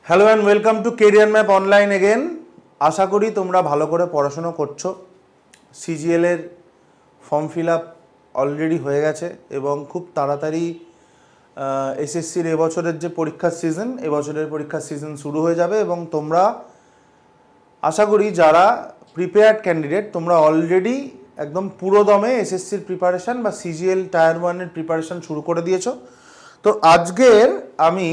Hello and welcome to career map online again. আশা করি তোমরা ভালো করে পড়াশোনা করছো। সিজিএল এর ফর্ম ফিল আপ অলরেডি হয়ে গেছে এবং খুব তাড়াতাড়ি এসএসসির এবছরের যে পরীক্ষার সিজন, এবছরের পরীক্ষার সিজন শুরু হয়ে যাবে এবং তোমরা আশা করি যারা প্রিপেয়ার্ড ক্যান্ডিডেট তোমরা অলরেডি একদম পুরো দমে এসএসসির প্রিপারেশান বা সিজিএল টায়ার ওয়ানের প্রিপারেশান শুরু করে দিয়েছো। তো আজকের আমি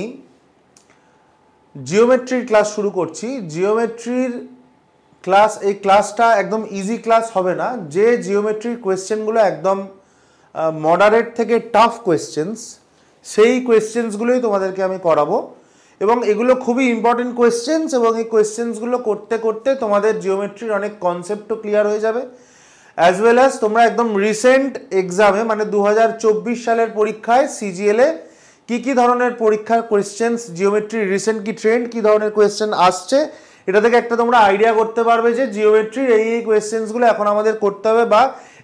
জিওমেট্রির ক্লাস শুরু করছি। জিওমেট্রির ক্লাস, এই ক্লাসটা একদম ইজি ক্লাস হবে না। যে জিওমেট্রির কোয়েশ্চেনগুলো একদম মডারেট থেকে টাফ কোয়েশ্চেন্স, সেই কোয়েশ্চেন্সগুলোই তোমাদেরকে আমি করাবো এবং এগুলো খুবই ইম্পর্টেন্ট কোয়েশ্চেন্স এবং এই কোয়েশ্চেন্সগুলো করতে করতে তোমাদের জিওমেট্রির অনেক কনসেপ্টও ক্লিয়ার হয়ে যাবে, অ্যাজ ওয়েল অ্যাজ তোমরা একদম রিসেন্ট এক্সামে মানে 2024 সালের পরীক্ষায় সিজিএলে কি ধরনের পরীক্ষার কোয়েশ্চেন্স, জিওমেট্রির রিসেন্ট কি ট্রেন্ড, কি ধরনের কোয়েশ্চেন আসছে, এটা থেকে একটা তোমরা আইডিয়া করতে পারবে যে জিওমেট্রির এই কোয়েশ্চেন্সগুলো এখন আমাদের করতে হবে বা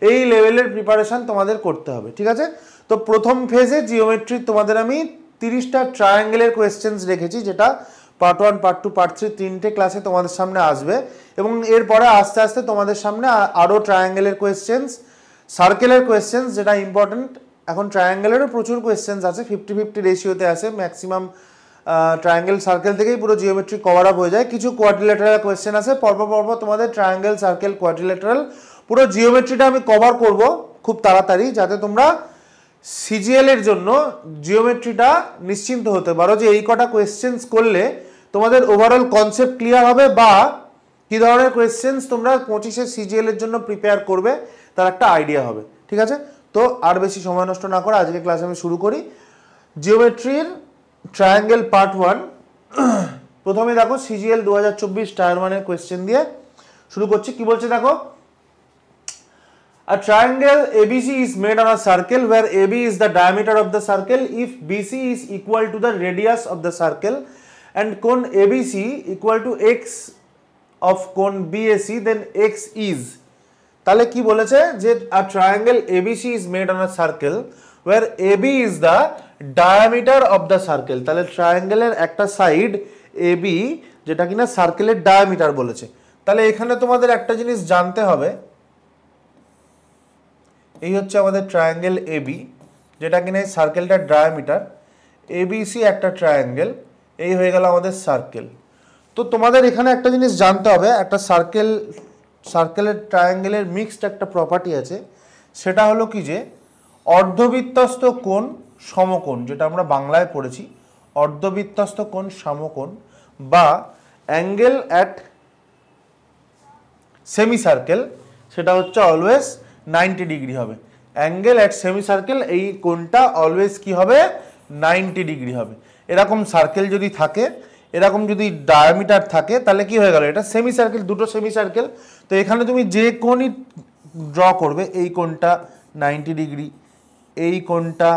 এই লেভেলের প্রিপারেশান তোমাদের করতে হবে। ঠিক আছে, তো প্রথম ফেজে জিওমেট্রির তোমাদের আমি 30টা ট্রায়াঙ্গেলের কোয়েশ্চেন্স রেখেছি, যেটা পার্ট 1, পার্ট 2, পার্ট 3 তিনটে ক্লাসে তোমাদের সামনে আসবে এবং এরপরে আস্তে আস্তে তোমাদের সামনে আরও ট্রায়াঙ্গেলের কোয়েশ্চেন্স, সার্কেলের কোয়েশ্চেন্স যেটা ইম্পর্টেন্ট। এখন ট্রায়াঙ্গেলেরও প্রচুর কোয়েশ্চেন্স আছে, 50-50 রেশিওতে আছে। ম্যাক্সিমাম ট্রায়াঙ্গেল সার্কেল থেকেই পুরো জিওমেট্রি কভার আপ হয়ে যায়। কিছু কোয়াড্রিল্যাটারাল কোয়েশ্চেন আছে, পরপর তোমাদের ট্রায়াঙ্গেল, সার্কেল, কোয়াড্রিল্যাটারাল পুরো জিওমেট্রিটা আমি কভার করব খুব তাড়াতাড়ি, যাতে তোমরা সিজিএল এর জন্য জিওমেট্রিটা নিশ্চিন্ত হতে পারো যে এই কটা কোয়েশ্চেন্স করলে তোমাদের ওভারঅল কনসেপ্ট ক্লিয়ার হবে বা কী ধরনের কোয়েশ্চেন্স তোমরা 25-এ সিজিএল এর জন্য প্রিপেয়ার করবে তার একটা আইডিয়া হবে। ঠিক আছে, তো আর বেশি সময় নষ্ট না করে আজকে ক্লাস আমি শুরু করি। জিওমেট্রির ট্রায়াঙ্গেল পার্ট 1। প্রথমে দেখো সিজিএল 2024 টায়ার 1 এর কোয়েশ্চেন দিয়ে শুরু করছি। কি বলছে দেখো, a triangle ABC is made on a circle where AB is the diameter of the circle if BC is equal to the radius of the circle and cone ABC equal to x of cone BAC, then x is, তাহলে কি বলেছে যে a triangle ABC is made on a circle where AB is the diameter of the circle। তাহলে ট্রায়াঙ্গেলের একটা side AB যেটা কিনা সার্কেলের diameter বলেছে। তাহলে এখানে তোমাদের একটা জিনিস জানতে হবে, এই হচ্ছে আমাদের ট্রায়াঙ্গেল AB যেটা কিনা এই সার্কেলটার ডায়ামিটার, ABC একটা ট্রায়াঙ্গেল, এই হয়ে গেল আমাদের সার্কেল। তো তোমাদের এখানে একটা জিনিস জানতে হবে, একটা সার্কেলের ট্রায়াঙ্গেলের মিক্সড একটা প্রপার্টি আছে, সেটা হলো কি যে অর্ধবৃত্তস্থ কোণ সমকোণ, যেটা আমরা বাংলায় পড়েছি অর্ধবৃত্তস্থ কোণ সমকোণ বা অ্যাঙ্গেল অ্যাট সেমি সার্কেল, সেটা হচ্ছে অলওয়েজ 90 ডিগ্রি হবে। অ্যাঙ্গেল অ্যাট সেমি সার্কেল, এই কোণটা অলওয়েজ কি হবে, 90 ডিগ্রি হবে। এরকম সার্কেল যদি থাকে, এরকম যদি ডায়ামিটার থাকে, তাহলে কি হয়ে গেল, এটা সেমি সার্কেল, দুটো সেমি সার্কেল। তো এখানে তুমি যে কোণই ড্র করবে, এই কোণটা 90 ডিগ্রি, এই কোণটা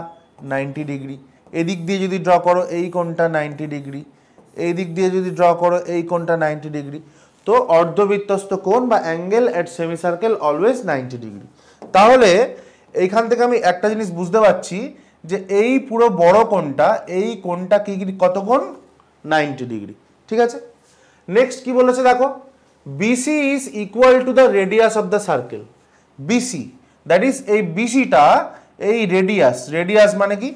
90 ডিগ্রি, এদিক দিয়ে যদি ড্র করো এই কোণটা 90 ডিগ্রি, এই দিক দিয়ে যদি ড্র করো এই কোণটা 90 ডিগ্রি। তো অর্ধবৃত্তস্থ কোণ বা angle at semi circle always 90 degree. তাহলে এইখান থেকে আমি একটা জিনিস বুঝতে পারছি যে এই পুরো বড় কোণটা, এই কোণটা কি কত কোণ, 90 ডিগ্রি। ঠিক আছে, নেক্সট কি বলেছে দেখো, BC is equal to the radius of the circle. BC that is এই BCটা এই রেডিয়াস মানে কি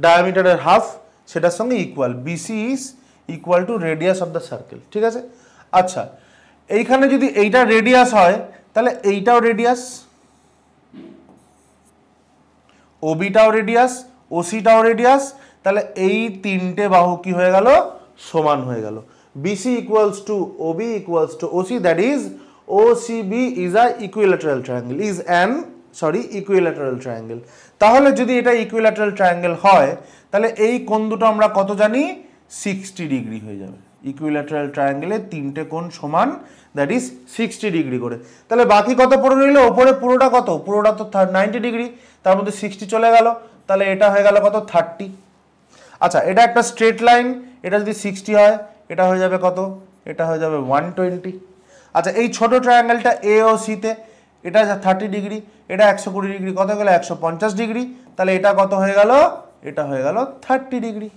ডায়ামিটারের হাফ, সেটার সঙ্গে equal. BC is equal to radius of the circle. ঠিক আছে, আচ্ছা এইখানে যদি এইটা রেডিয়াস হয় তাহলে এইটাও রেডিয়াস, OBটাও রেডিয়াস, OCটাও রেডিয়াস, তাহলে এই তিনটে বাহু কি হয়ে গেল, সমান হয়ে গেল। BC equals to OB equals to OC, that is OCB is a equilateral triangle, equilateral triangle। তাহলে যদি এটা ইকুইল্যাটারাল ট্রায়াঙ্গেল হয় তাহলে এই কোণ দুটো আমরা কত জানি, 60 ডিগ্রি হয়ে যাবে। ইকুইল্যাটারাল ট্রায়াঙ্গেলের তিনটে কোণ সমান, দ্যাট ইজ 60 ডিগ্রি করে। তাহলে বাকি কত পড়ে রইল, ওপরে পুরোটা কত, পুরোটা তো 90 ডিগ্রি, তার মধ্যে 60 চলে গেল, তাহলে এটা হয়ে গেল কত, 30। আচ্ছা এটা একটা স্ট্রেট লাইন, এটা যদি 60 হয় এটা হয়ে যাবে কত, এটা হয়ে যাবে 120। আচ্ছা এই ছোট ট্রায়াঙ্গেলটা A ও C তে এটা 30 ডিগ্রি, এটা 120 ডিগ্রি, কত গেল 150 ডিগ্রি, তাহলে এটা কত হয়ে গেল, এটা হয়ে গেল 30 ডিগ্রি।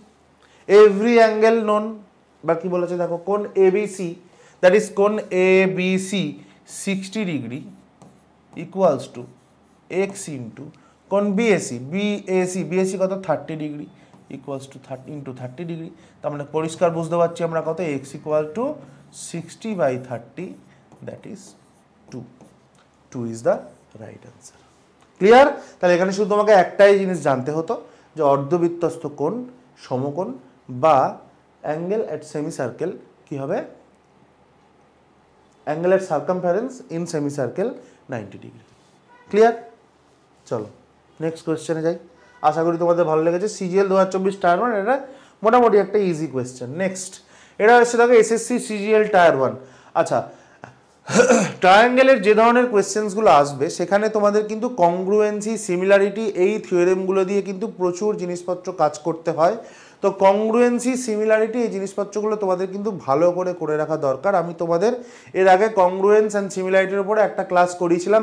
এভরি অ্যাঙ্গেল নোন, বা কি বলেছে দেখো, কোণ এবিসি, দ্যাট ইজ কোণ ABC 60 degree equals two x into কোণ বিএসি, বিএসি কত 30 degree equals two 30 into 30 degree. তার মানে পরিষ্কার বুঝতে পারছি আমরা কত, x equal to 60/30, that is 2। 2 is the right answer. Clear? তাহলে এখানে শুধু তোমাকে একটাই জিনিস জানতে হতো যে অর্ধবৃত্তস্থ কোণ, সমকোণ বা অ্যাঙ্গেল অ্যাট সেমি সার্কেল কি হবে, angle at circumference in semi circle 90 degree. Clear? চলো নেক্সট কোয়েশ্চেনে যাই। আশা করি তোমাদের ভালো লেগেছে। সিজিএল 2024 টায়ার 1 এটা মোটামুটি একটা ইজি কোয়েশ্চেন। নেক্সট এটা হচ্ছে দেখো এসএসসি সিজিএল টায়ার 1। আচ্ছা, ট্রায়াঙ্গেলের যে ধরনের কোয়েশ্চেন্সগুলো আসবে সেখানে তোমাদের কিন্তু কংগ্রুয়েন্সি, সিমিলারিটি এই থিওরেমগুলো দিয়ে কিন্তু প্রচুর জিনিসপত্র কাজ করতে হয়। তো কংগ্রুয়েন্সি, সিমিলারিটি এই জিনিসপত্রগুলো তোমাদের কিন্তু ভালো করে রাখা দরকার। আমি তোমাদের এর আগে কংগ্রুয়েন্স অ্যান্ড সিমিলারিটির উপরে একটা ক্লাস করিয়েছিলাম,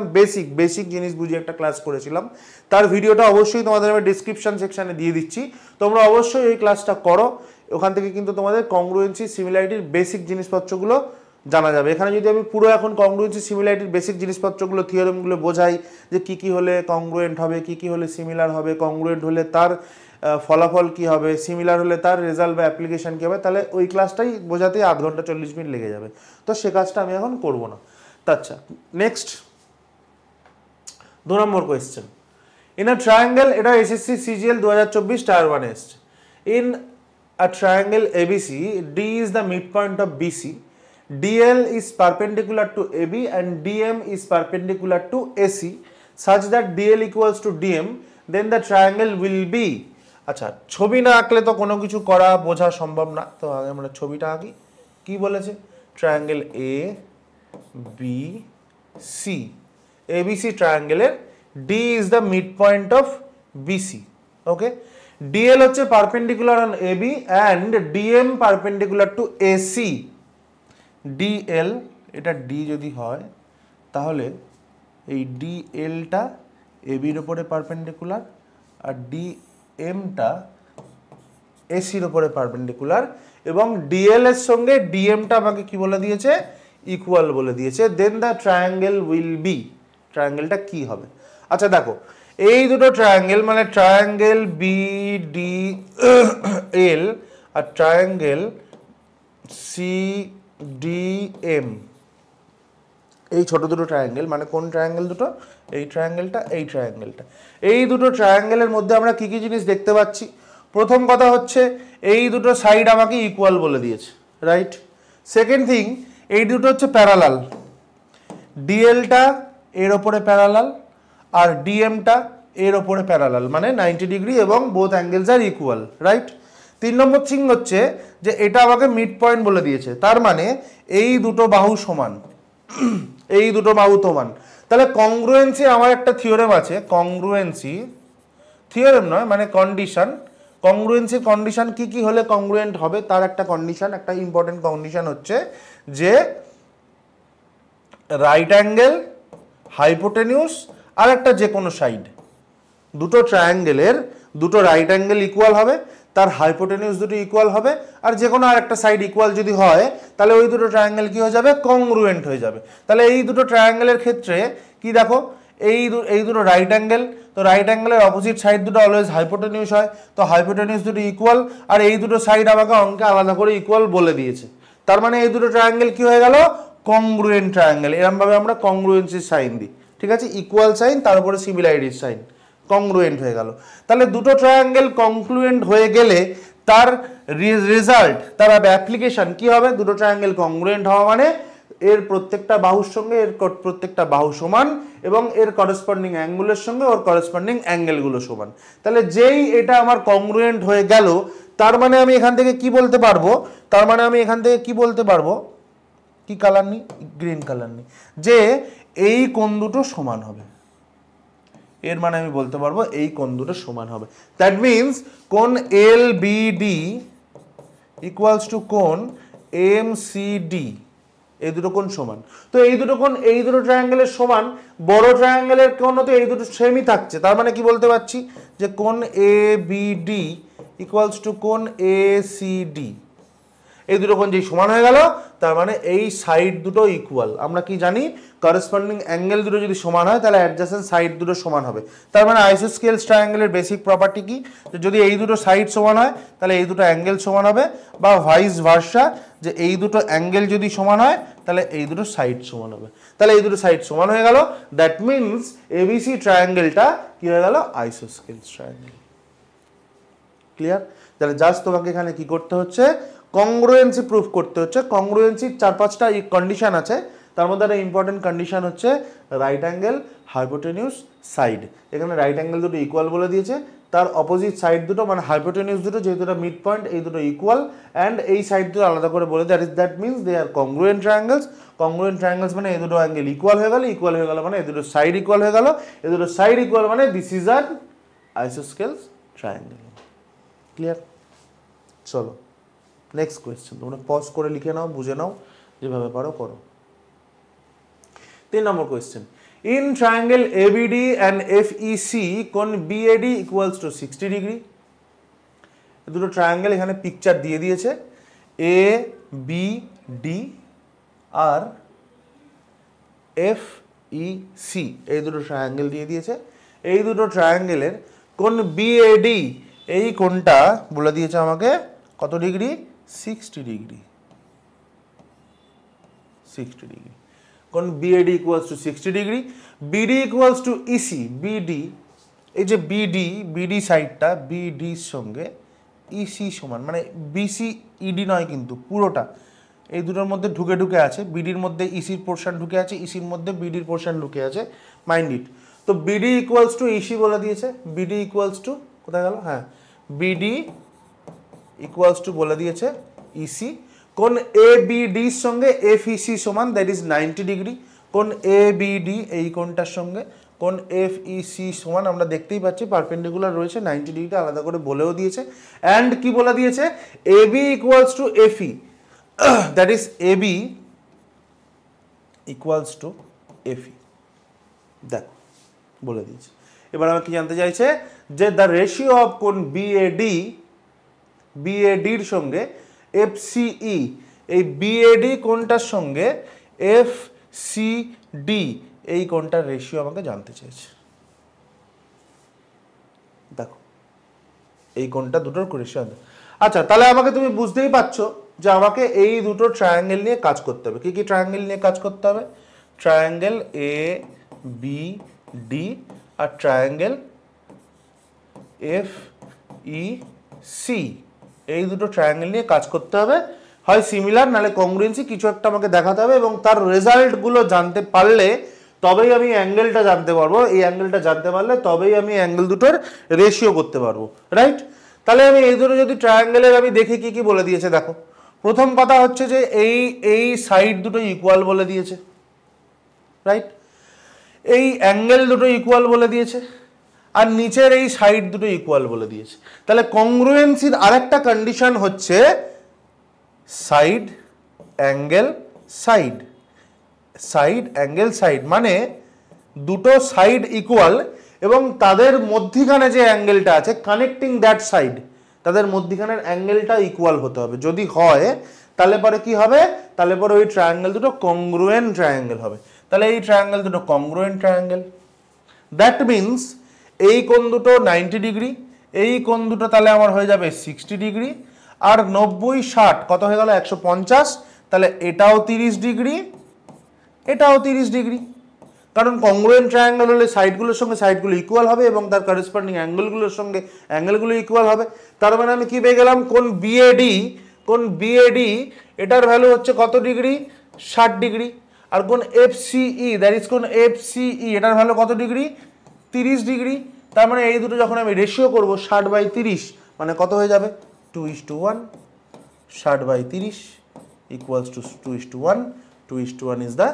বেসিক জিনিস বুঝিয়ে একটা ক্লাস করেছিলাম। তার ভিডিওটা অবশ্যই তোমাদের আমি ডিসক্রিপশন সেকশানে দিয়ে দিচ্ছি, তোমরা অবশ্যই এই ক্লাসটা করো। ওখান থেকে কিন্তু তোমাদের কংগ্রুয়েন্সি, সিমিলারিটির বেসিক জিনিসপত্রগুলো জানা যাবে। এখানে যদি আমি পুরো এখন কংগ্রুয়েন্সি, সিমিলারিটির বেসিক জিনিসপত্রগুলো, থিওরেমগুলো বোঝাই যে কি হলে কংগ্রুয়েন্ট হবে, কি হলে সিমিলার হবে, কংগ্রুয়েন্ট হলে তার ফলাফল কি হবে, সিমিলার হলে তার রেজাল্ট বা অ্যাপ্লিকেশন কী হবে, তাহলে ওই ক্লাসটাই বোঝাতেই আধ ঘন্টা 40 মিনিট লেগে যাবে। তো সে কাজটা আমি এখন করব না। আচ্ছা, নেক্সট 2 নম্বর কোয়েশ্চেন। ইন আ ট্রায়াঙ্গেল, এটা এসএসসি সিজিএল 2024 টায়ার 1 এসছে। In a triangle ABC, D is the mid point of BC, DL is perpendicular to AB and DM is perpendicular to AC such that DL equals to DM, then the triangle will be। আচ্ছা, ছবি না আঁকলে তো কোনো কিছু করা বোঝা সম্ভব না, তো আগে আমরা ছবিটা আঁকি। কি বলেছে? Triangle A B C, ABC ট্রায়াঙ্গেলের D is the mid point of BC. Okay, DL হচ্ছে perpendicular on AB and DM perpendicular to AC. DL, এটা ডি যদি হয় তাহলে এই ডিএলটা এবির ওপরে পারপেন্ডিকুলার আর ডিএমটা এসির ওপরে পারপেন্ডিকুলার, এবং ডিএল এর সঙ্গে ডিএমটা আমাকে কি বলে দিয়েছে? ইকুয়াল বলে দিয়েছে। দেন দ্য ট্রায়াঙ্গেল উইল বি, ট্রায়াঙ্গেলটা কি হবে? আচ্ছা দেখো, এই দুটো ট্রায়াঙ্গেল মানে ট্রায়াঙ্গেল বি ডি এল আর ট্রায়াঙ্গেল সি ডিএম, এই ছোট দুটো ট্রায়াঙ্গেল, মানে কোন ট্রায়াঙ্গেল দুটো? এই ট্রায়াঙ্গেলটা, এই ট্রায়াঙ্গেলটা। এই দুটো ট্রায়াঙ্গেলের মধ্যে আমরা কি কি জিনিস দেখতে পাচ্ছি? প্রথম কথা হচ্ছে এই দুটো সাইড আমাকে ইকুয়াল বলে দিয়েছে, রাইট? সেকেন্ড থিং, এই দুটো হচ্ছে প্যারালাল, ডিএলটা এর ওপরে প্যারালাল আর ডিএমটা এর ওপরে প্যারালাল, মানে 90 ডিগ্রি এবং বোথ অ্যাঙ্গেলস আর ইকুয়াল, রাইট? 3 নম্বর থিং হচ্ছে যে এটা আমাকে মিড পয়েন্ট বলে দিয়েছে, তার মানে এই দুটো বাহু সমান, এই দুটো বাহু সমান। তাহলে কংগ্রুয়েন্সি, আমার একটা থিওরেম আছে, কংগ্রুয়েন্সি থিওরেম নয় মানে কন্ডিশন, কংগ্রুয়েন্সির কন্ডিশন কি কি হলে কংগ্রুয়েন্ট হবে তার একটা কন্ডিশন, একটা ইম্পর্টেন্ট কন্ডিশন হচ্ছে যে রাইট অ্যাঙ্গেল, হাইপোটেনিউস আর একটা যে কোনো সাইড, দুটো ট্রায়াঙ্গেলের দুটো রাইট অ্যাঙ্গেল ইকুয়াল হবে, তার হাইপোটেনিউস দুটো ইকুয়াল হবে, আর যে কোনো আর একটা সাইড ইকুয়াল যদি হয় তাহলে ওই দুটো ট্রায়াঙ্গেল কি হয়ে যাবে? কংগ্রুয়েন্ট হয়ে যাবে। তাহলে এই দুটো ট্রায়াঙ্গেলের ক্ষেত্রে কি দেখো, এই দুটো রাইট অ্যাঙ্গেল, তো রাইট অ্যাঙ্গেলের অপোজিট সাইড দুটো অলওয়েজ হাইপোটেনিউস হয়, তো হাইপোটেনিউস দুটো ইকুয়াল, আর এই দুটো সাইড আমাকে অঙ্কে আলাদা করে ইকুয়াল বলে দিয়েছে। তার মানে এই দুটো ট্রায়াঙ্গেল কি হয়ে গেল? কংগ্রুয়েন্ট ট্রায়াঙ্গেল। এরকমভাবে আমরা কংগ্রুয়েন্সির সাইন দিই, ঠিক আছে? ইকুয়াল সাইন, তার উপরে সিমিলারিটির সাইন, কংগ্রুয়েন্ট হয়ে গেল। তাহলে দুটো ট্রায়াঙ্গেল কংক্লুয়েন্ট হয়ে গেলে তার রেজাল্ট, তার অ্যাপ্লিকেশন কি হবে? দুটো ট্রায়াঙ্গেল কংগ্রুয়েন্ট হওয়া মানে এর প্রত্যেকটা বাহুর সঙ্গে এর প্রত্যেকটা বাহু সমান এবং এর করসপন্ডিং অ্যাঙ্গুলের সঙ্গে ওর করসপন্ডিং অ্যাঙ্গেলগুলো সমান। তাহলে যেই এটা আমার কংগ্রুয়েন্ট হয়ে গেল, তার মানে আমি এখান থেকে কি বলতে পারবো? তার মানে আমি এখান থেকে কি বলতে পারবো? কি কালার নি? গ্রিন কালার নি, যে এই কোণ দুটো সমান হবে। এর মানে আমি বলতে পারবো এই কোণ দুটো সমান হবে। দ্যাট মিনস কোণ L B D equals to কোণ এম সি ডি, এই দুটো কোণ সমান। তো এই দুটো কোণ এই দুটো ট্রায়াঙ্গেলের সমান, বড় ট্রায়াঙ্গেলের কোণ তো এই দুটো সেমই থাকছে। তার মানে কি বলতে পারছি? যে কোণ এ বি ডি ইকুয়ালস টু কোণ এ সি ডি। এই দুটো কোণ যেই সমান হয়ে গেল তার মানে এই সাইড দুটো ইকুয়াল। আমরা কি জানি করসপন্ডিং অ্যাঙ্গেল দুটো যদি সমান হয় তাহলে অ্যাডজাসেন্ট সাইড দুটো সমান হবে। তার মানে আইসোস্কেলস ট্রায়াঙ্গেলের বেসিক প্রপার্টি কি, যদি এই দুটো সাইড সমান হয় তাহলে এই দুটো অ্যাঙ্গেল সমান হবে, বা ভাইস ভার্সা, যে এই দুটো অ্যাঙ্গেল যদি সমান হয় তাহলে এই দুটো সাইড সমান হবে। তাহলে এই দুটো সাইড সমান হয়ে গেল, দ্যাট মিনস এবিসি ট্রায়াঙ্গেলটা কি হয়ে গেল, আইসোস্কেলস ট্রায়াঙ্গেল। ক্লিয়ার? তাহলে জাস্ট তোমাকে এখানে কি করতে হচ্ছে, কংগ্রুয়েন্সি প্রুফ করতে হচ্ছে। কংগ্রুয়েন্সির 4-5টা কন্ডিশন আছে, তার মধ্যে একটা ইম্পর্টেন্ট কন্ডিশন হচ্ছে রাইট অ্যাঙ্গেল, হাইপোটেনিউস, সাইড। এখানে রাইট অ্যাঙ্গেল দুটো ইকুয়াল বলে দিয়েছে, তার অপোজিট সাইড দুটো মানে হাইপোটেনিউস দুটো যেহেতু এটা মিড পয়েন্ট, এই দুটো ইকুয়াল, অ্যান্ড এই সাইড দুটো আলাদা করে বলে that means they are congruent triangles. Congruent triangles মানে এই দুটো অ্যাঙ্গেল ইকুয়াল হয়ে গেল মানে এই দুটো সাইড ইকুয়াল হয়ে গেল, এই দুটো সাইড ইকুয়াল মানে this is an isosceles triangle. Clear? চলো নেক্সট কোয়েশ্চেন, তোমরা পজ করে লিখে নাও, বুঝে নাও, যেভাবে পারো করো। 3 নম্বর question, in triangle ABD and FEC কোণ বিএডি ইকুয়ালস টু 60 ডিগ্রি। দুটো ট্রায়াঙ্গেল এখানে পিকচার দিয়ে দিয়েছে, এ বি ডি আর এফ ই সি, এই দুটো ট্রায়াঙ্গেল দিয়ে দিয়েছে। এই দুটো ট্রায়াঙ্গেলের কোণ বিএডি, এই কোণটা বলে দিয়েছে আমাকে কত ডিগ্রি, 60 ডিগ্রি। 60 ডিগ্রি। কোণ BAD equals to 60 degree, BD equals to EC. BD, এই যে বিডি সাইডটা বিডির সঙ্গে ইসি সমান, মানে বিসি ইডি নয় কিন্তু পুরোটা, এই দুটোর মধ্যে ঢুকে আছে, বিডির মধ্যে ইসির পোর্শন ঢুকে আছে, ইসির মধ্যে বিডির পোর্শন ঢুকে আছে, মাইন্ড ইট। তো বিডি ইকুয়ালস টু ইসি বলে দিয়েছে, বিডি ইকুয়ালস টু কোথায় গেল, হ্যাঁ বিডি ইকুয়ালস টু বলে দিয়েছে ইসি। কোণ এ বিডির সঙ্গে এফইসি সমান, দ্যাট ইজ 90 ডিগ্রি। কোণ এ বিডি এই কোণটার সঙ্গে কোণ এফইসি সমান, আমরা দেখতেই পাচ্ছি পারপেন্ডিকুলার রয়েছে, 90 ডিগ্রি আলাদা করে বলেও দিয়েছে। অ্যান্ড কি বলে দিয়েছে, AB equals to FE, that is AB equals to FE. দেখো বলে দিয়েছে। এবার আমি কি জানতে চাইছে, যে দ্য রেশিও অফ কোণ বিএডির সঙ্গে এফসিই, এই বিএডি কোণটার সঙ্গে এফসিডি এই কোণটার রেশিও আমাকে জানতে চাইছে। দেখো এই কোণটা দুটোর রেশিও। আচ্ছা, তাহলে আমাকে তুমি বুঝতেই পারছো যে আমাকে এই দুটো ট্রায়াঙ্গেল নিয়ে কাজ করতে হবে। কি কি ট্রায়াঙ্গেল নিয়ে কাজ করতে হবে, ট্রায়াঙ্গেল এ বি ডি আর ট্রায়াঙ্গেল এফ ই সি, এই দুটো ট্রায়াঙ্গেল নিয়ে কাজ করতে হবে। হয় সিমিলার নাহলে কংগ্রুয়েন্সি, কিছু একটা আমাকে দেখাতে হবে, এবং তার রেজাল্টগুলো জানতে পারলে তবেই আমি অ্যাঙ্গেলটা জানতে পারবো। এই অ্যাঙ্গেলটা জানতে পারলে তবেই আমি অ্যাঙ্গেল দুটোর রেশিও করতে পারবো, রাইট? তাহলে আমি এই দুটো যদি ট্রায়াঙ্গেলের আমি দেখি কি কি বলে দিয়েছে। দেখো প্রথম কথা হচ্ছে যে এই সাইড দুটো ইকুয়াল বলে দিয়েছে, রাইট? এই অ্যাঙ্গেল দুটো ইকুয়াল বলে দিয়েছে, আর নিচের এই সাইড দুটো ইকুয়াল বলে দিয়েছে। তাহলে কংগ্রুয়েন্সির আরেকটা কন্ডিশন হচ্ছে side angle side, side angle side, মানে দুটো সাইড ইকুয়াল এবং তাদের মধ্যিখানে যে অ্যাঙ্গেলটা আছে কানেক্টিং দ্যাট সাইড, তাদের মধ্যিখানের অ্যাঙ্গেলটা ইকুয়াল হতে হবে। যদি হয় তাহলে পরে কি হবে, তাহলে পরে ওই ট্রায়াঙ্গেল দুটো কংগ্রুয়েন্ট ট্রায়াঙ্গেল হবে। তাহলে এই ট্রায়াঙ্গেল দুটো কংগ্রুয়েন্ট ট্রায়াঙ্গেল, দ্যাট মিনস এই কোণ দুটো 90 ডিগ্রি, এই কোণ দুটো তাহলে আমার হয়ে যাবে 60 ডিগ্রি, আর 90 60 কত হয়ে গেল 150, তাহলে এটাও 30 ডিগ্রি, এটাও 30 ডিগ্রি। কারণ কংগ্রুয়েন্ট ট্রায়াঙ্গেল হলে সাইডগুলোর সঙ্গে সাইডগুলো ইকুয়াল হবে এবং তার করেসপন্ডিং অ্যাঙ্গেলগুলোর সঙ্গে অ্যাঙ্গেলগুলো ইকুয়াল হবে। তার মানে আমি কি পেয়ে গেলাম, কোণ বিএডি এটার ভ্যালু হচ্ছে কত ডিগ্রি, 60 ডিগ্রি, আর কোণ এফসিই, দ্যাট ইজ কোণ এফসিই, এটার ভ্যালু কত ডিগ্রি, 30 ডিগ্রি। তার মানে এই দুটো যখন আমি রেশিও করব 60/30, মানে কত হয়ে যাবে 2:1, 60/30 equals to 2:1, 2:1 is the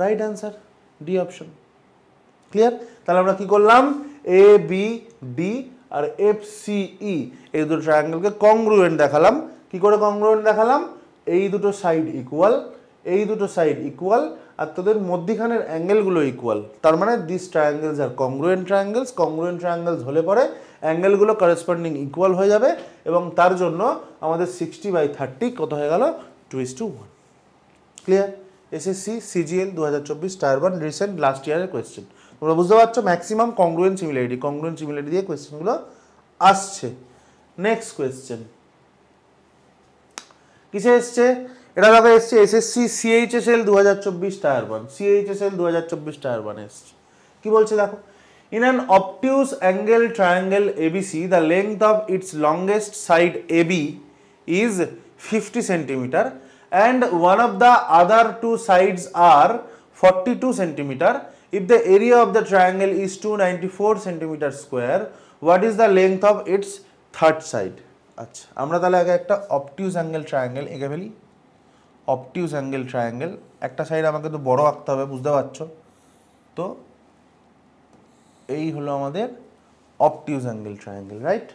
right answer, D option. Clear? তাহলে আমরা কি করলাম, এ বি ডি আর এফ সি ই এই দুটো ট্রায়াঙ্গেলকে কংগ্রুয়েন্ট দেখালাম। কি করে কংগ্রুয়েন্ট দেখালাম, এই দুটো সাইড ইকুয়াল, এই দুটো সাইড ইকুয়াল আর তোদের মধ্যিখানের অ্যাঙ্গেলগুলো ইকুয়াল, তার মানে this triangles R congruent triangles হলে পরে অ্যাঙ্গেলগুলো করেসপন্ডিং ইকুয়াল হয়ে যাবে এবং তার জন্য আমাদের 60/30 কত হয়ে গেল 2:1। Clear? SSC CGL 2024 tier 1 recent last ইয়ারের কোয়েশ্চেন। তোমরা বুঝতে পারছো ম্যাক্সিমাম কংগ্রুয়েন্ট সিমিলারিটি দিয়ে কোয়েশ্চেনগুলো আসছে। নেক্সট কোয়েশ্চেন কিসে এসছে? এটা দেখো এসছে SSC CHSL 2024 tier 1, CHSL 2024 tier 1 এসছে। কি বলছে দেখো, in an obtuse angle triangle ABC the length of its longest side AB is 50 centimeter and one of the other two sides are 42 centimeter. If the area of the triangle is 294 centimeter square, what is the length of its third side? আচ্ছা, আমরা তাহলে আগে একটা অবটিউস angle triangle এঁকে ফেলি। অবটিউস angle triangle, একটা side আমাকে তো বড় আঁকতে হবে, বুঝতে পারছো তো। এই হলো আমাদের অবটিউস অ্যাঙ্গেল ট্রায়াঙ্গেল, রাইট?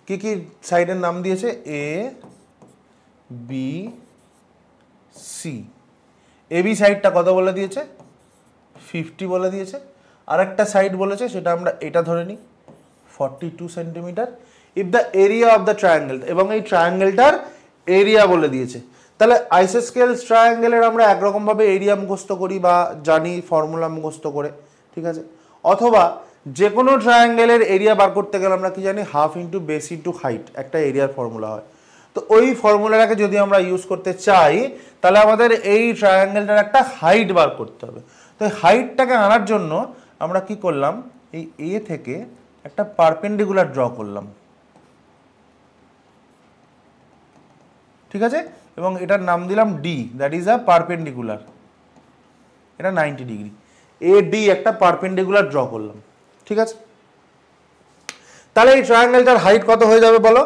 কি কি সাইডের নাম দিয়েছে? A B C. এবি সাইডটা কত বলে দিয়েছে? 50 বলে দিয়েছে। আরেকটা সাইড বলেছে, সেটা আমরা এটা ধরে নিই 42 centimetre. If the area of the triangle, এবং এই ট্রায়াঙ্গেলটার এরিয়া বলে দিয়েছে। তাহলে আইসোস্কেলস ট্রায়াঙ্গেলের আমরা একরকমভাবে এরিয়া মুখস্থ করি বা জানি ফর্মুলা মুখস্থ করে, ঠিক আছে? অথবা যে কোনো ট্রায়াঙ্গেলের এরিয়া বার করতে গেলে আমরা কি জানি, half into base into height একটা এরিয়ার ফর্মুলা হয়। তো ওই ফর্মুলাটাকে যদি আমরা ইউজ করতে চাই তাহলে আমাদের এই ট্রায়াঙ্গেলটার একটা হাইট বার করতে হবে। তো এই হাইটটাকে আনার জন্য আমরা কি করলাম, এই এ থেকে একটা পারপেন্ডিকুলার ড্র করলাম, ঠিক আছে? এবং এটার নাম দিলাম D, that is a perpendicular, এটা 90 ডিগ্রি। এ ডি একটা পারপেন্ডিকুলার ড্র করলাম, ঠিক আছে? তাহলে এই ট্রায়াঙ্গেলটার হাইট কত হয়ে যাবে বলো?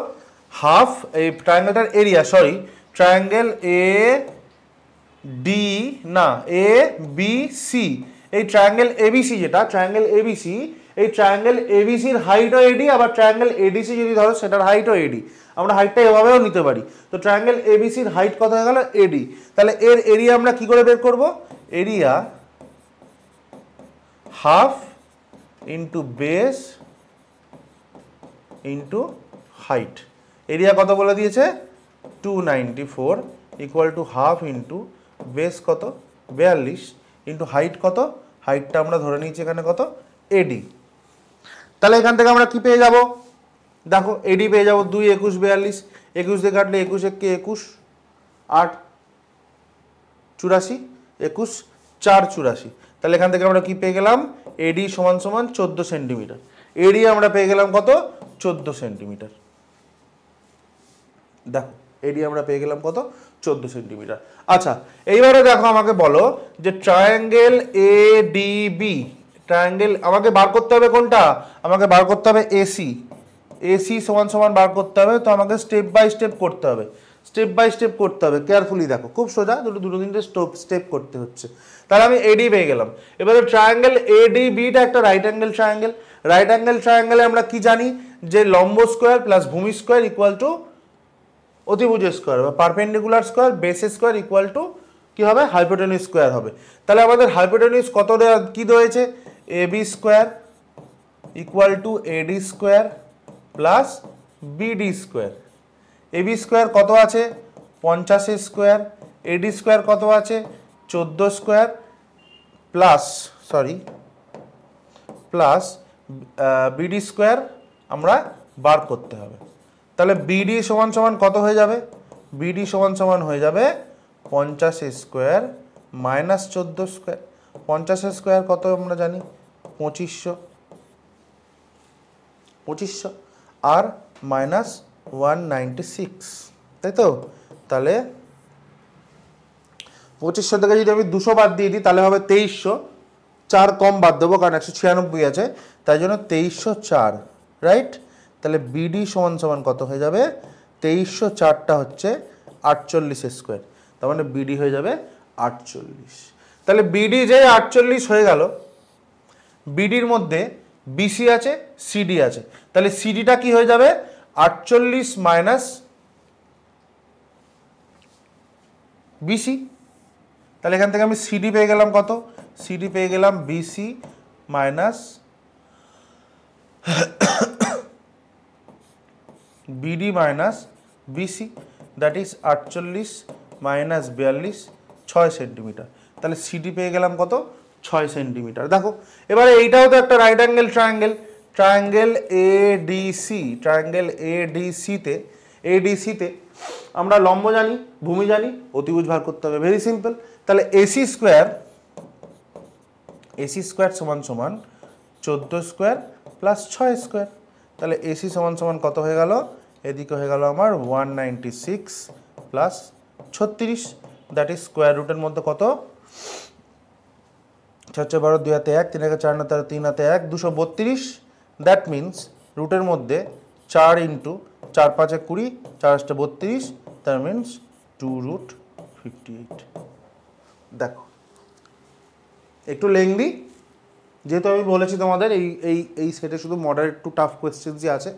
হাফ, এই ট্রায়াঙ্গেলটার area, sorry triangle A D না এ বি সি, এই ট্রায়াঙ্গেল এবিসি যেটা ট্রায়াঙ্গেল এবিসি, এই ট্রায়াঙ্গেল এবিসির হাইটও এডি, আবার ট্রায়াঙ্গেল এডিসি যদি ধরো সেটার হাইটও এডি। আমরা হাইটটা এভাবেও নিতে পারি। তো ট্রায়াঙ্গেল এবিসির হাইট কত হয়ে গেল? এডি। তাহলে এর এরিয়া আমরা কি করে বের করব? Area half into base into height. Area কত বলে দিয়েছে? 294 equal to half into base কত 42 ইন্টু হাইট কত, হাইটটা আমরা ধরে নিয়েছি এখানে কত, এডি। তাহলে এখান থেকে আমরা কি পেয়ে যাব? দেখো এডি পেয়ে যাবো 2 21 42, 21 দিয়ে কাটলে 21 একে 21, 8 84, 21 4 84। তাহলে এখান থেকে আমরা কি পেয়ে গেলাম? এডি সমান সমান 14 সেন্টিমিটার। এডি আমরা পেয়ে গেলাম কত? 14 সেন্টিমিটার। দেখো এডি আমরা পেয়ে গেলাম কত? 14 সেন্টিমিটার। আচ্ছা, এইবারে দেখো আমাকে বলো যে triangle A D B, triangle আমাকে বার করতে হবে কোনটা? আমাকে বার করতে হবে এসি। এসি সমান সমান বার করতে হবে, তো আমাকে স্টেপ বাই স্টেপ করতে হবে, স্টেপ বাই স্টেপ করতে হবে। কেয়ারফুলি দেখো, খুব সোজা, দুটো তিনটে স্টেপ করতে হচ্ছে। তাহলে আমি এডি পেয়ে গেলাম। এবারে ট্রায়াঙ্গেল এডিবিটা একটা right angle triangle. Right angle ট্রায়াঙ্গেলে আমরা কি জানি যে লম্ব স্কোয়ার প্লাস ভূমি স্কোয়ার ইকুয়াল টু অতিভুজ স্কোয়ার বা perpendicular square base square equal to কি হবে? হাইপোটেনিউজ স্কোয়ার হবে। তাহলে আমাদের হাইপোটেনিউজ কত কি রয়েছে? AB square equal to AD square plus BD square. AB square কত আছে? 50 স্কোয়ার। এডি স্কোয়ার কত আছে? 14 স্কোয়ার প্লাস বিডি স্কোয়ার আমরা বার করতে হবে। তাহলে বিডি সমান সমান কত হয়ে যাবে? বিডি সমান সমান হয়ে যাবে 50 স্কোয়ার মাইনাস 14 স্কোয়ার। 50 স্কোয়ার কত আমরা জানি? 2500 আর মাইনাস 196, তাই তো? তাহলে 2500 থেকে যদি আমি 200 বাদ দিয়ে দিই তাহলে হবে 2300, 4 কম বাদ দেবো কারণ 196 আছে, তাই জন্য 2304, রাইট? তাহলে বিডি সমান সমান কত হয়ে যাবে? 2304টা হচ্ছে 48 স্কোয়ার, তার মানে বিডি হয়ে যাবে 48। তাহলে বিডি যে 48 হয়ে গেল, বিডির মধ্যে বিসি আছে, সিডি আছে, তাহলে সিডিটা কি হয়ে যাবে? 48 মাইনাস বিসি। তাহলে এখান থেকে আমি সিডি পেয়ে গেলাম কত, সিডি পেয়ে গেলাম BC minus BD minus BC, that is 48 minus 42, 6 centimetre. তাহলে সিডি পেয়ে গেলাম কত, 6 সেন্টিমিটার। দেখো এবারে এইটাও তো একটা right angle triangle, triangle ADC, triangle এডিসিতে আমরা লম্ব জানি, ভূমি জানি, অতিভুজ ভাগ করতে হবে, ভেরি সিম্পল। তাহলে এসি স্কোয়ার সমান সমান 14 স্কোয়ার প্লাস 6 স্কোয়ার। তাহলে এসি সমান সমান কত হয়ে গেল, এদিকে হয়ে গেল আমার 196 প্লাস 36, দ্যাট ইজ স্কোয়ার রুটের মধ্যে কত, 6 12 2 হাতে 1, 3 1 4 9 13 3 হাতে 1, 232। দ্যাট মিনস রুটের মধ্যে 4 ইন্টু 4 5 20, 4 32, দ্যাট মিনস 2√58। দেখো একটু লেংদি, যেহেতু আমি বলেছি তোমাদের এই সেটে শুধু মডারেট টু টাফ কোয়েশ্চেন্সই আছে।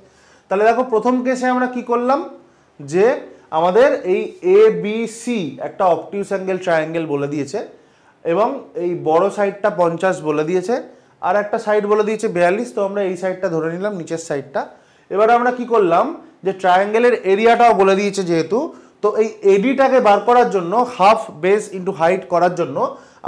তাহলে দেখো প্রথম কেসে আমরা কি করলাম, যে আমাদের এই এ বি সি একটা অবটিউস অ্যাঙ্গেল ট্রায়াঙ্গেল বলে দিয়েছে, এবং এই বড় সাইডটা 50 বলে দিয়েছে, আর একটা সাইড বলে দিয়েছে 42, তো আমরা এই সাইডটা ধরে নিলাম, নিচের সাইডটা। এবার আমরা কি করলাম, যে ট্রায়াঙ্গেলের এরিয়াটাও বলে দিয়েছে যেহেতু, তো এই এডিটাকে বার করার জন্য হাফ বেস ইন্টু হাইট করার জন্য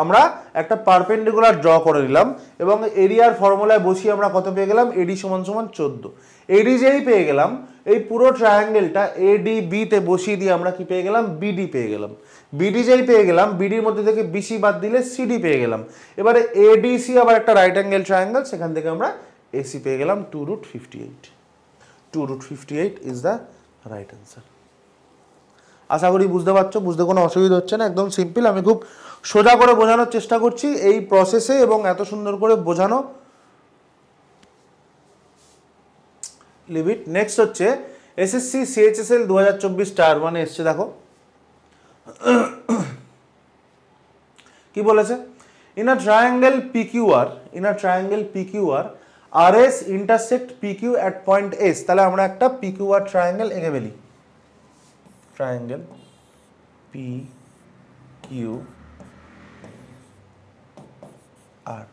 আমরা একটা পারপেন্ডিকুলার ড্র করে নিলাম, এবং এরিয়ার ফর্মুলায় বসিয়ে আমরা কত পেয়ে গেলাম, এডি সমান সমান 14। এডি যেই পেয়ে গেলাম, এই পুরো ট্রায়াঙ্গেলটা এডিবিতে বসিয়ে দিয়ে আমরা কি পেয়ে গেলাম, বিডি পেয়ে গেলাম। বিডি যেই পেয়ে গেলাম, বিডির মধ্যে থেকে বিসি বাদ দিলে সিডি পেয়ে গেলাম। এবারে এডিসি আবার একটা রাইট অ্যাঙ্গেল ট্রায়াঙ্গেল, সেখান থেকে আমরা এসি পেয়ে গেলাম 2√58। 2√58 ইজ দ্য রাইট অ্যান্সার। আশা করি বুঝতে পারছো, বুঝতে কোনো অসুবিধা হচ্ছে না, একদম সিম্পল। আমি খুব সোজা করে বোঝানোর চেষ্টা করছি এই প্রসেসে, এবং এত সুন্দর করে বোঝানো। Leave it. নেক্সট হচ্ছে এসএসসি সিএইচএসএল 2024 টায়ার 1 এসছে। দেখো কি বলেছে, in a triangle PQR RS intersect PQ at point S. তাহলে আমরা একটা পিকিউআর ট্রায়াঙ্গেল এঁকে ফেলি। Triangle P Q R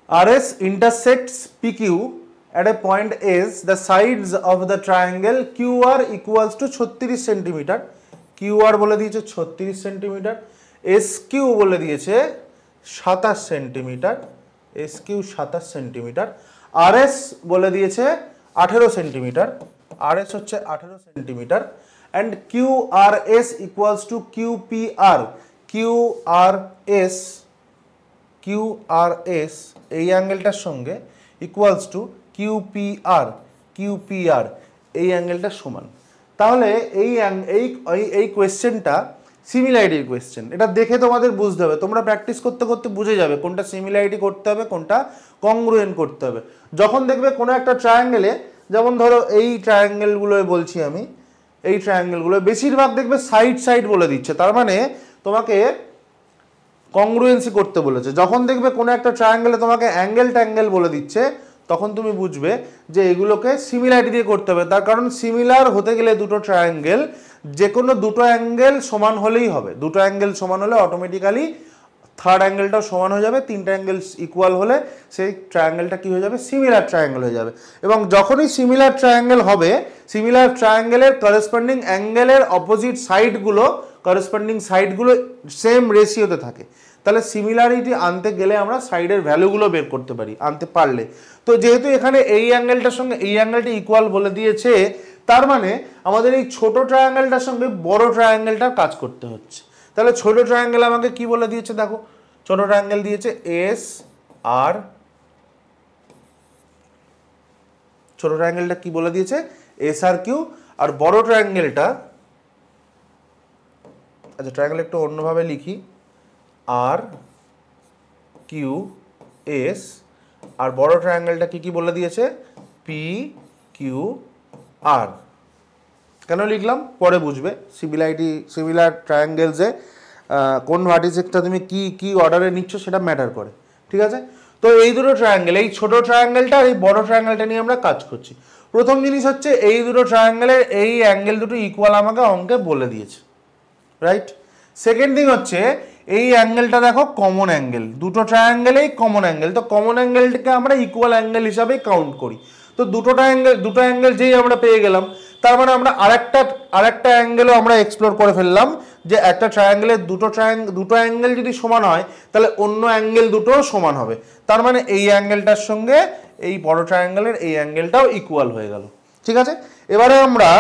RS intersects PQ at a point S. The sides of the triangle QR equals to 36 centimetre. QR বলে দিয়েছে 36 centimetre, SQ বলে দিয়েছে 27 centimetre, SQ 27 centimetre, RS বলে দিয়েছে 18 সেন্টিমিটার, RS হচ্ছে 18 centimetre, and QRS equals to QPR। QRS এই অ্যাঙ্গেলটার সঙ্গে equals to QPR এই অ্যাঙ্গেলটার সমান। তাহলে এই কোয়েশ্চেনটা সিমিলারিটির কোয়েশ্চেন, এটা দেখে তোমাদের বুঝতে হবে, তোমরা প্র্যাকটিস করতে করতে বুঝে যাবে কোনটা সিমিলারিটি করতে হবে, কোনটা কংগ্রুয়েন্ট করতে হবে। যখন দেখবে কোনো একটা ট্রায়াঙ্গেলে, যেমন ধরো এই ট্রায়াঙ্গেলগুলোয় বলছি আমি, এই ট্রায়াঙ্গেলগুলো বেশিরভাগ দেখবে সাইড বলে দিচ্ছে, তার মানে তোমাকে কংগ্রুয়েন্সি করতে বলেছে। যখন দেখবে কোনো একটা ট্রায়াঙ্গেলে তোমাকে অ্যাঙ্গেল বলে দিচ্ছে, তখন তুমি বুঝবে যে এগুলোকে সিমিলারিটি দিয়ে করতে হবে। তার কারণ সিমিলার হতে গেলে দুটো ট্রায়াঙ্গেল, যে কোনো দুটো অ্যাঙ্গেল সমান হলেই হবে। দুটো অ্যাঙ্গেল সমান হলে অটোমেটিক্যালি থার্ড অ্যাঙ্গেলটাও সমান হয়ে যাবে। তিনটা অ্যাঙ্গেল ইকুয়াল হলে সেই ট্রায়াঙ্গেলটা কি হয়ে যাবে, সিমিলার ট্রায়াঙ্গেল হয়ে যাবে। এবং যখনই সিমিলার ট্রায়াঙ্গেল হবে, সিমিলার ট্রায়াঙ্গেলের করেসপন্ডিং অ্যাঙ্গেলের অপোজিট সাইডগুলো সেম রেশিওতে থাকে। তাহলে সিমিলারিটি আনতে গেলে আমরা সাইডের ভ্যালুগুলো বের করতে পারি, আনতে পারলে। তো যেহেতু এখানে এই অ্যাঙ্গেলটার সঙ্গে এই অ্যাঙ্গেলটা ইকুয়াল বলে দিয়েছে, তার মানে আমাদের এই ছোট ট্রায়াঙ্গেলটার সঙ্গে বড় ট্রায়াঙ্গেলটার কাজ করতে হচ্ছে। তাহলে ছোট ট্রায়াঙ্গেল আমাকে কি বলে দিয়েছে, দেখো ছোট ট্রায়াঙ্গেল দিয়েছে এস আর, ছোট ট্রায়াঙ্গেলটা কি বলে দিয়েছে, এস আর কিউ। আর বড় ট্রায়াঙ্গেলটা, আচ্ছা ট্রায়াঙ্গেল একটু অন্যভাবে লিখি, আর কিউ এস, আর বড় ট্রায়াঙ্গেলটা কি বলে দিয়েছে, পি কিউ আর। কেন লিখলাম পরে বুঝবে। সিমিলার ট্রায়াঙ্গেলসে কোন ভার্টিসেসটা তুমি কি অর্ডারে নিচ্ছ সেটা ম্যাটার করে, ঠিক আছে। তো এই দুটো ট্রায়াঙ্গেল, এই ছোট ট্রায়াঙ্গেলটা আর এই বড় ট্রায়াঙ্গেলটা নিয়ে আমরা কাজ করছি। প্রথম জিনিস হচ্ছে এই দুটো ট্রায়াঙ্গেলের এই অ্যাঙ্গেল দুটো ইকুয়াল আমাকে অঙ্কে বলে দিয়েছে, রাইট। সেকেন্ড থিং হচ্ছে এই অ্যাঙ্গেলটা দেখো কমন অ্যাঙ্গেল, দুটো ট্রায়াঙ্গেলেই কমন অ্যাঙ্গেল, তো কমন অ্যাঙ্গেলটাকে আমরা ইকুয়াল অ্যাঙ্গেল হিসাবেই কাউন্ট করি। তো দুটো অ্যাঙ্গেল যেই আমরা পেয়ে গেলাম, তার মানে আমরা আরেকটা অ্যাঙ্গেলও আমরা এক্সপ্লোর করে ফেললাম, যে একটা ট্রায়াঙ্গেলের দুটো অ্যাঙ্গেল যদি সমান হয় তাহলে অন্য অ্যাঙ্গেল দুটো সমান হবে, তার মানে এই অ্যাঙ্গেলটার সঙ্গে এই বড় ট্রায়াঙ্গেলের এই অ্যাঙ্গেলটাও ইকুয়াল হয়ে গেল, ঠিক আছে। এবারে আমরা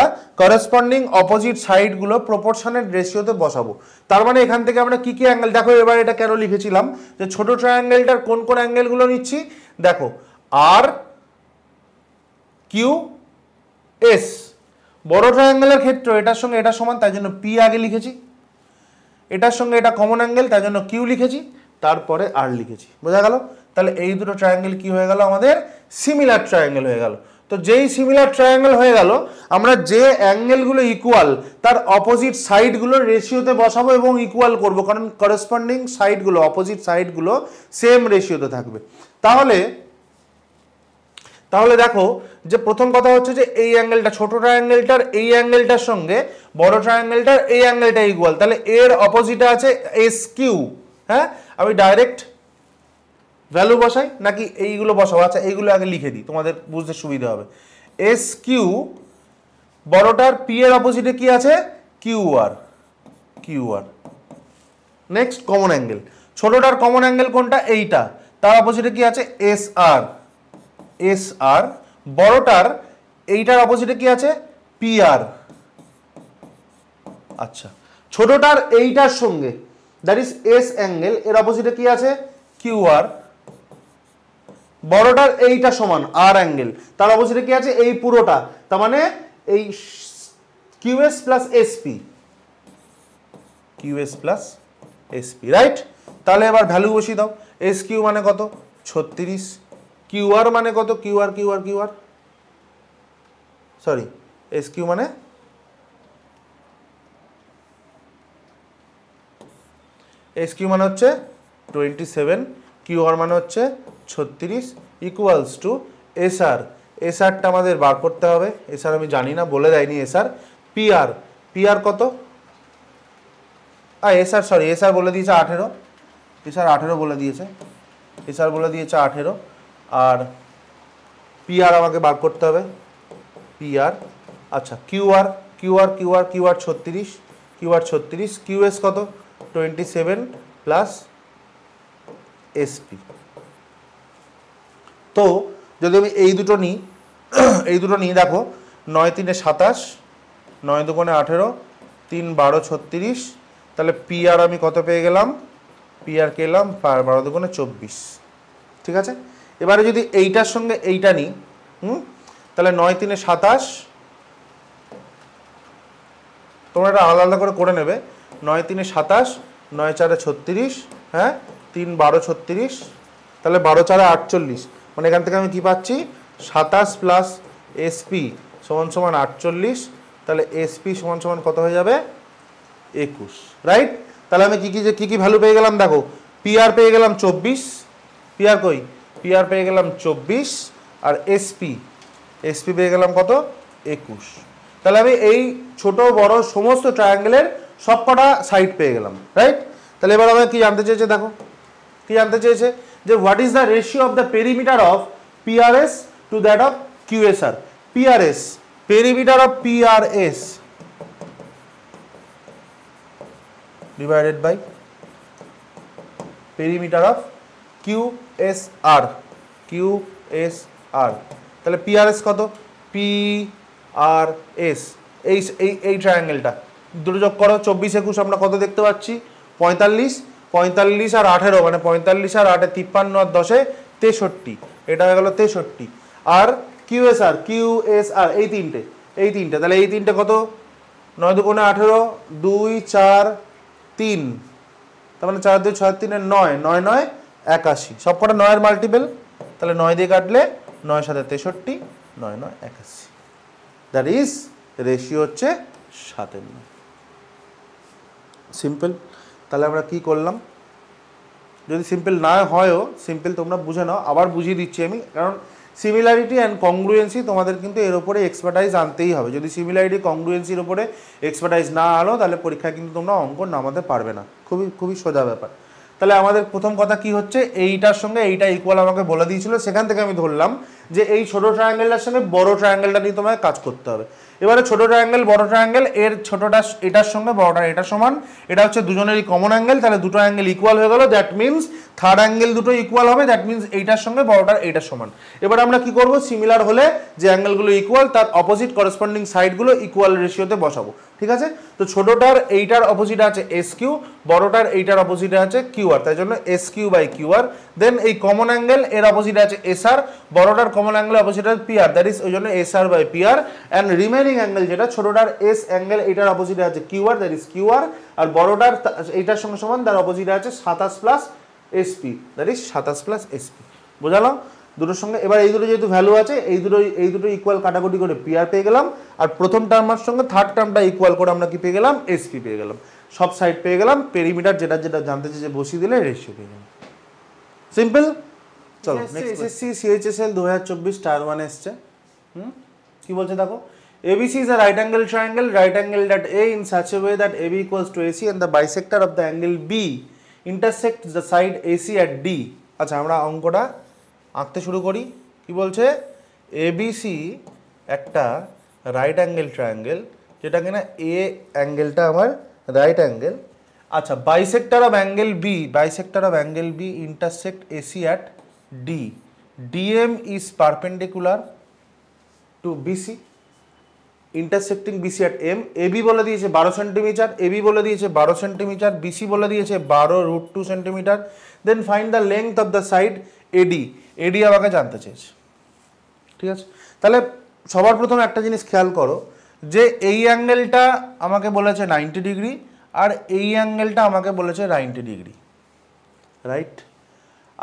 করেসপন্ডিং অপোজিট সাইডগুলো প্রপোর্শনের রেশিওতে বসাবো। তার মানে এখান থেকে আমরা কি কি অ্যাঙ্গেল, দেখো এবার এটা কেন লিখেছিলাম, যে ছোট ট্রায়াঙ্গেলটার কোন কোন অ্যাঙ্গেলগুলো নিচ্ছি, দেখো আর কিউ এস, বড় ট্রায়াঙ্গেলের ক্ষেত্রে এটার সঙ্গে এটা সমান, তাই জন্য পি আগে লিখেছি, এটার সঙ্গে এটা কমন অ্যাঙ্গেল, তাই জন্য কিউ লিখেছি, তারপরে আর লিখেছি, বোঝা গেল। তাহলে এই দুটো ট্রায়াঙ্গেল কি হয়ে গেল, আমাদের সিমিলার ট্রায়াঙ্গেল হয়ে গেল। তো যেই সিমিলার ট্রায়াঙ্গেল হয়ে গেল, আমরা যে অ্যাঙ্গেলগুলো ইকুয়াল তার অপোজিট সাইডগুলো রেশিওতে বসাবো এবং ইকুয়াল করব, কারণ করেসপন্ডিং সাইডগুলো অপোজিট সাইডগুলো সেম রেশিওতে থাকবে। তাহলে দেখো যে প্রথম কথা হচ্ছে যে এই অ্যাঙ্গেলটা, ছোট ট্রায়াঙ্গেলটার এই অ্যাঙ্গেলটার সঙ্গে বড় ট্রায়াঙ্গেলটার এই অ্যাঙ্গেলটা ইকুয়াল, তাহলে এর অপোজিটে আছে এস কিউ। হ্যাঁ, আমি ডাইরেক্ট ভ্যালু বসাই নাকি এইগুলো বসাবো? আচ্ছা এইগুলো আগে লিখে দিই, তোমাদের বুঝতে সুবিধা হবে। এস কিউ, বড়টার পি এর অপোজিটে কি আছে, Q R. Next common angle, ছোটটার কমন অ্যাঙ্গেল কোনটা, এইটা, তার অপোজিটে কি আছে, এস আর। বড়টার এইটার অপোজিটে কি আছে, পি আর। আচ্ছা, ছোটটার এইটার সঙ্গে দ্যাট ইজ এস অ্যাঙ্গেল, এর অপোজিটে কি আছে, কিউ আর। বড়টার এইটা সমান আর অ্যাঙ্গেল, তার অপোজিটে কি আছে, এই পুরোটা, তার মানে এই কিউএস প্লাস এসপি, রাইট। তাহলে এবার ভ্যালু বসিয়ে দাও, এস কিউ মানে কত, 36, কিউ আর মানে কত, Q R sorry, S Q মানে হচ্ছে 27, কিউ আর মানে হচ্ছে 36, ইকুয়ালস টু এস আরটা আমাদের বার করতে হবে, এস আর আমি জানি না, বলে দেয়নি এস আর। পি আর কত, এস আর বলে দিয়েছে 18, এস আর 18 বলে দিয়েছে, 18, আর পি আর আমাকে বার করতে হবে, পি আর। আচ্ছা, কিউ আর 36, কিউ এস কত, 27 প্লাস এসপি। তো যদি আমি এই দুটো নিই, দেখো 9 3 27, 9 2 18, 3 12 36, তাহলে পি আর আমি কত পেয়ে গেলাম, পি আর পেলাম 12 2 24, ঠিক আছে। এবারে যদি এইটার সঙ্গে এইটা নিই, তাহলে 9 3 27, তোমরা এটা আলাদা আলাদা করে নেবে, 9 3 27, 9 4 36, হ্যাঁ, 3 12 36, তাহলে 12 4 48, মানে এখান থেকে আমি কি পাচ্ছি, 27 প্লাস এসপি সমান 48, তাহলে এসপি সমান কত হয়ে যাবে, 21, রাইট। তাহলে আমি কি কি ভ্যালু পেয়ে গেলাম, দেখো পি আর পেয়ে গেলাম 24, পি আর পেয়ে গেলাম 24, আর এসপি পেয়ে গেলাম কত, 21। তাহলে আমি এই ছোট বড় সমস্ত ট্রায়াঙ্গেলের সবকটা সাইড পেয়ে গেলাম, রাইট। তাহলে এবার আমাকে কি জানতে চেয়েছে, দেখো কি জানতে চেয়েছে, যে what is the ratio of the perimeter of PRS to that of QSR. PRS, perimeter of PRS divided by perimeter of QSR, তাহলে PRS কত, PRS এই ট্রায়াঙ্গেলটা দুটো যোগ করো, 24 21 আমরা কত দেখতে পাচ্ছি, 45 আর 18, মানে 45 আর 8 53 আর 10 63, এটা হয়ে গেল 63। আর QSR এই তিনটে, তাহলে এই তিনটে কত, 9 2 18, 2 4 3, তার মানে 4 2 6 3 9, 9 9 81, সবকটা 9 এর মাল্টিপল, তাহলে 9 দিয়ে কাটলে 9 7 63, 9 9 81, দ্যাট ইজ রেশিও হচ্ছে 7 সিম্পল। তাহলে আমরা কি করলাম, যদি সিম্পল না হয়ও, সিম্পল তোমরা বুঝে নাও, আবার বুঝিয়ে দিচ্ছি আমি, কারণ সিমিলারিটি অ্যান্ড কংগ্রুয়েন্সি তোমাদের কিন্তু এর উপরে এক্সপার্টাইজ আনতেই হবে। যদি সিমিলারিটি কংগ্রুয়েন্সির উপরে এক্সপার্টাইজ না আনো তাহলে পরীক্ষায় কিন্তু তোমরা অঙ্ক নামাতে পারবে না। খুবই খুবই সোজা ব্যাপার। তাহলে আমাদের প্রথম কথা কি হচ্ছে, এইটার সঙ্গে এইটা ইকুয়াল আমাকে বলে দিয়েছিল, সেখান থেকে আমি ধরলাম যে এই ছোট ট্রায়াঙ্গেলটার সঙ্গে বড় ট্রায়াঙ্গেলটা নিয়ে তোমায় কাজ করতে হবে। এবারে ছোট ট্রায়াঙ্গেল বড় ট্রায়াঙ্গেল, এর ছোটটা এটার সঙ্গে বড়টা এটা সমান, এটা হচ্ছে দুজনেরই কমন অ্যাঙ্গেল, তাহলে দুটো অ্যাঙ্গেল ইকুয়াল হয়ে গেল। দ্যাট মিনস থার্ড অ্যাঙ্গেল দুটো ইকুয়াল হবে, দ্যাট মিনস এইটার সঙ্গে বড়টার এইটার সমান। এবার আমরা কি করব, সিমিলার হলে যে অ্যাঙ্গেলগুলো ইকুয়াল তার অপোজিট করেসপন্ডিং সাইডগুলো ইকুয়াল রেশিওতে বসাবো, ঠিক আছে? তো ছোটটার এইটার অপোজিটে আছে এস কিউ, বড়টার এইটার অপোজিটে আছে কিউ আর, তাই জন্য S Q by Q R. দেন এই কমন অ্যাঙ্গেল এর অপোজিটে আছে এস আর, বড়টার কমন অ্যাঙ্গেল অপোজিটে আছে পি আর, দ্যাট ইজ ওই জন্য S R by P R. And remaining angle যেটা ছোটটার এস অ্যাঙ্গেল এইটার অপোজিটে আছে Q R, that is Q R, আর বড়টার এইটার সঙ্গে সমান তার অপোজিটে আছে 27 plus SP, that is 27 plus SP. বোঝালাম দুটোর সঙ্গে? এবার এই দুটো যেহেতু ভ্যালু আছে, এই দুটো ইকুয়াল কাটাকুটি করে পি আর পেয়ে গেলাম, আর প্রথম টার্মের সঙ্গে থার্ড টার্মটা ইকুয়াল করে আমরা কি পেয়ে গেলাম, এসপি পেয়ে গেলাম। সব সাইড পেয়ে গেলাম, পেরিমিটার যেটা যেটা জানতে চেয়েছে বসিয়ে দিলে রেশিও পেয়ে গেলাম। সিম্পল। চলো এসএসসি সিএইচএসএল 2024 টায়ার 1 এসছে। কি বলছে দেখো, ABC is a right angle triangle at A in such a way that AB equals to AC and the bisector of the angle B intersects the side AC at D. আচ্ছা আমরা অঙ্কটা আঁকতে শুরু করি। কি বলছে, ABC একটা right angle triangle, যেটা কিনা এ অ্যাঙ্গেলটা আমার রাইট অ্যাঙ্গেল। আচ্ছা bisector of angle B intersect AC at D. DM is perpendicular to BC intersecting BC at M. AB বলে দিয়েছে 12 সেন্টিমিটার, AB বলে দিয়েছে 12 সেন্টিমিটার, BC বলে দিয়েছে 12√2 centimetre. Then find the length of the side AD আমাকে জানতে চেয়েছে, ঠিক আছে? তাহলে সবার প্রথম একটা জিনিস খেয়াল করো যে এই অ্যাঙ্গেলটা আমাকে বলেছে 90 ডিগ্রি আর এই অ্যাঙ্গেলটা আমাকে বলেছে 90 ডিগ্রি, রাইট?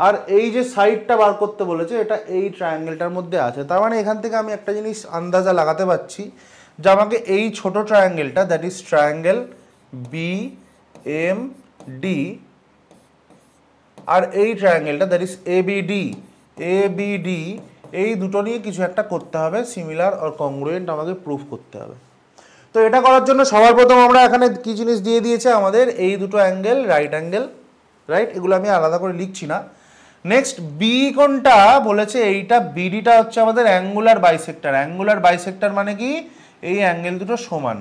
আর এই যে সাইডটা বার করতে বলেছে এটা এই ট্রায়াঙ্গেলটার মধ্যে আছে। তার মানে এখান থেকে আমি একটা জিনিস আন্দাজা লাগাতে পারছি যে আমাকে এই ছোট ট্রায়াঙ্গেলটা, দ্যাট ইজ ট্রায়াঙ্গেল BMD, আর এই ট্রায়াঙ্গেলটা দ্যাট ইজ ABD, এই দুটো নিয়ে কিছু একটা করতে হবে, সিমিলার আর কংগ্রুয়েন্ট আমাকে প্রুফ করতে হবে। তো এটা করার জন্য সবার প্রথম আমরা এখানে কি জিনিস দিয়ে দিয়েছে আমাদের, এই দুটো অ্যাঙ্গেল রাইট অ্যাঙ্গেল, রাইট? এগুলো আমি আলাদা করে লিখছি না। নেক্সট বি কোনটা বলেছে, এইটা বিডিটা হচ্ছে আমাদের অ্যাঙ্গুলার বাইসেক্টর মানে কি এই অ্যাঙ্গেল দুটো সমান,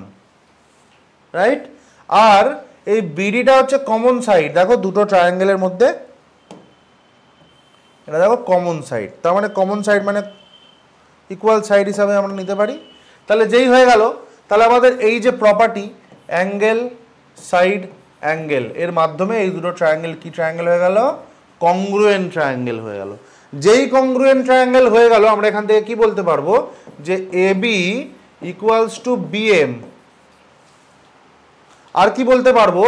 রাইট? আর এই বিডিটা হচ্ছে কমন সাইড, দেখো দুটো ট্রায়াঙ্গেলের মধ্যে এটা দেখো কমন সাইড, তার মানে কমন সাইড মানে ইকুয়াল সাইড হিসাবে আমরা নিতে পারি। তাহলে যেই হয়ে গেল, তাহলে আমাদের এই যে প্রপার্টি অ্যাঙ্গেল সাইড অ্যাঙ্গেল এর মাধ্যমে এই দুটো ট্রায়াঙ্গেল কি ট্রায়াঙ্গেল হয়ে গেল, কংগ্রুয়েন্ট ট্রায়াঙ্গেল হয়ে গেল। যেই কংগ্রুয়েন্ট ট্রায়াঙ্গেল হয়ে গেল, আমরা এখান থেকে কি বলতে পারবো যে AB ইকুয়ালস টু BM, আর কি বলতে পারবো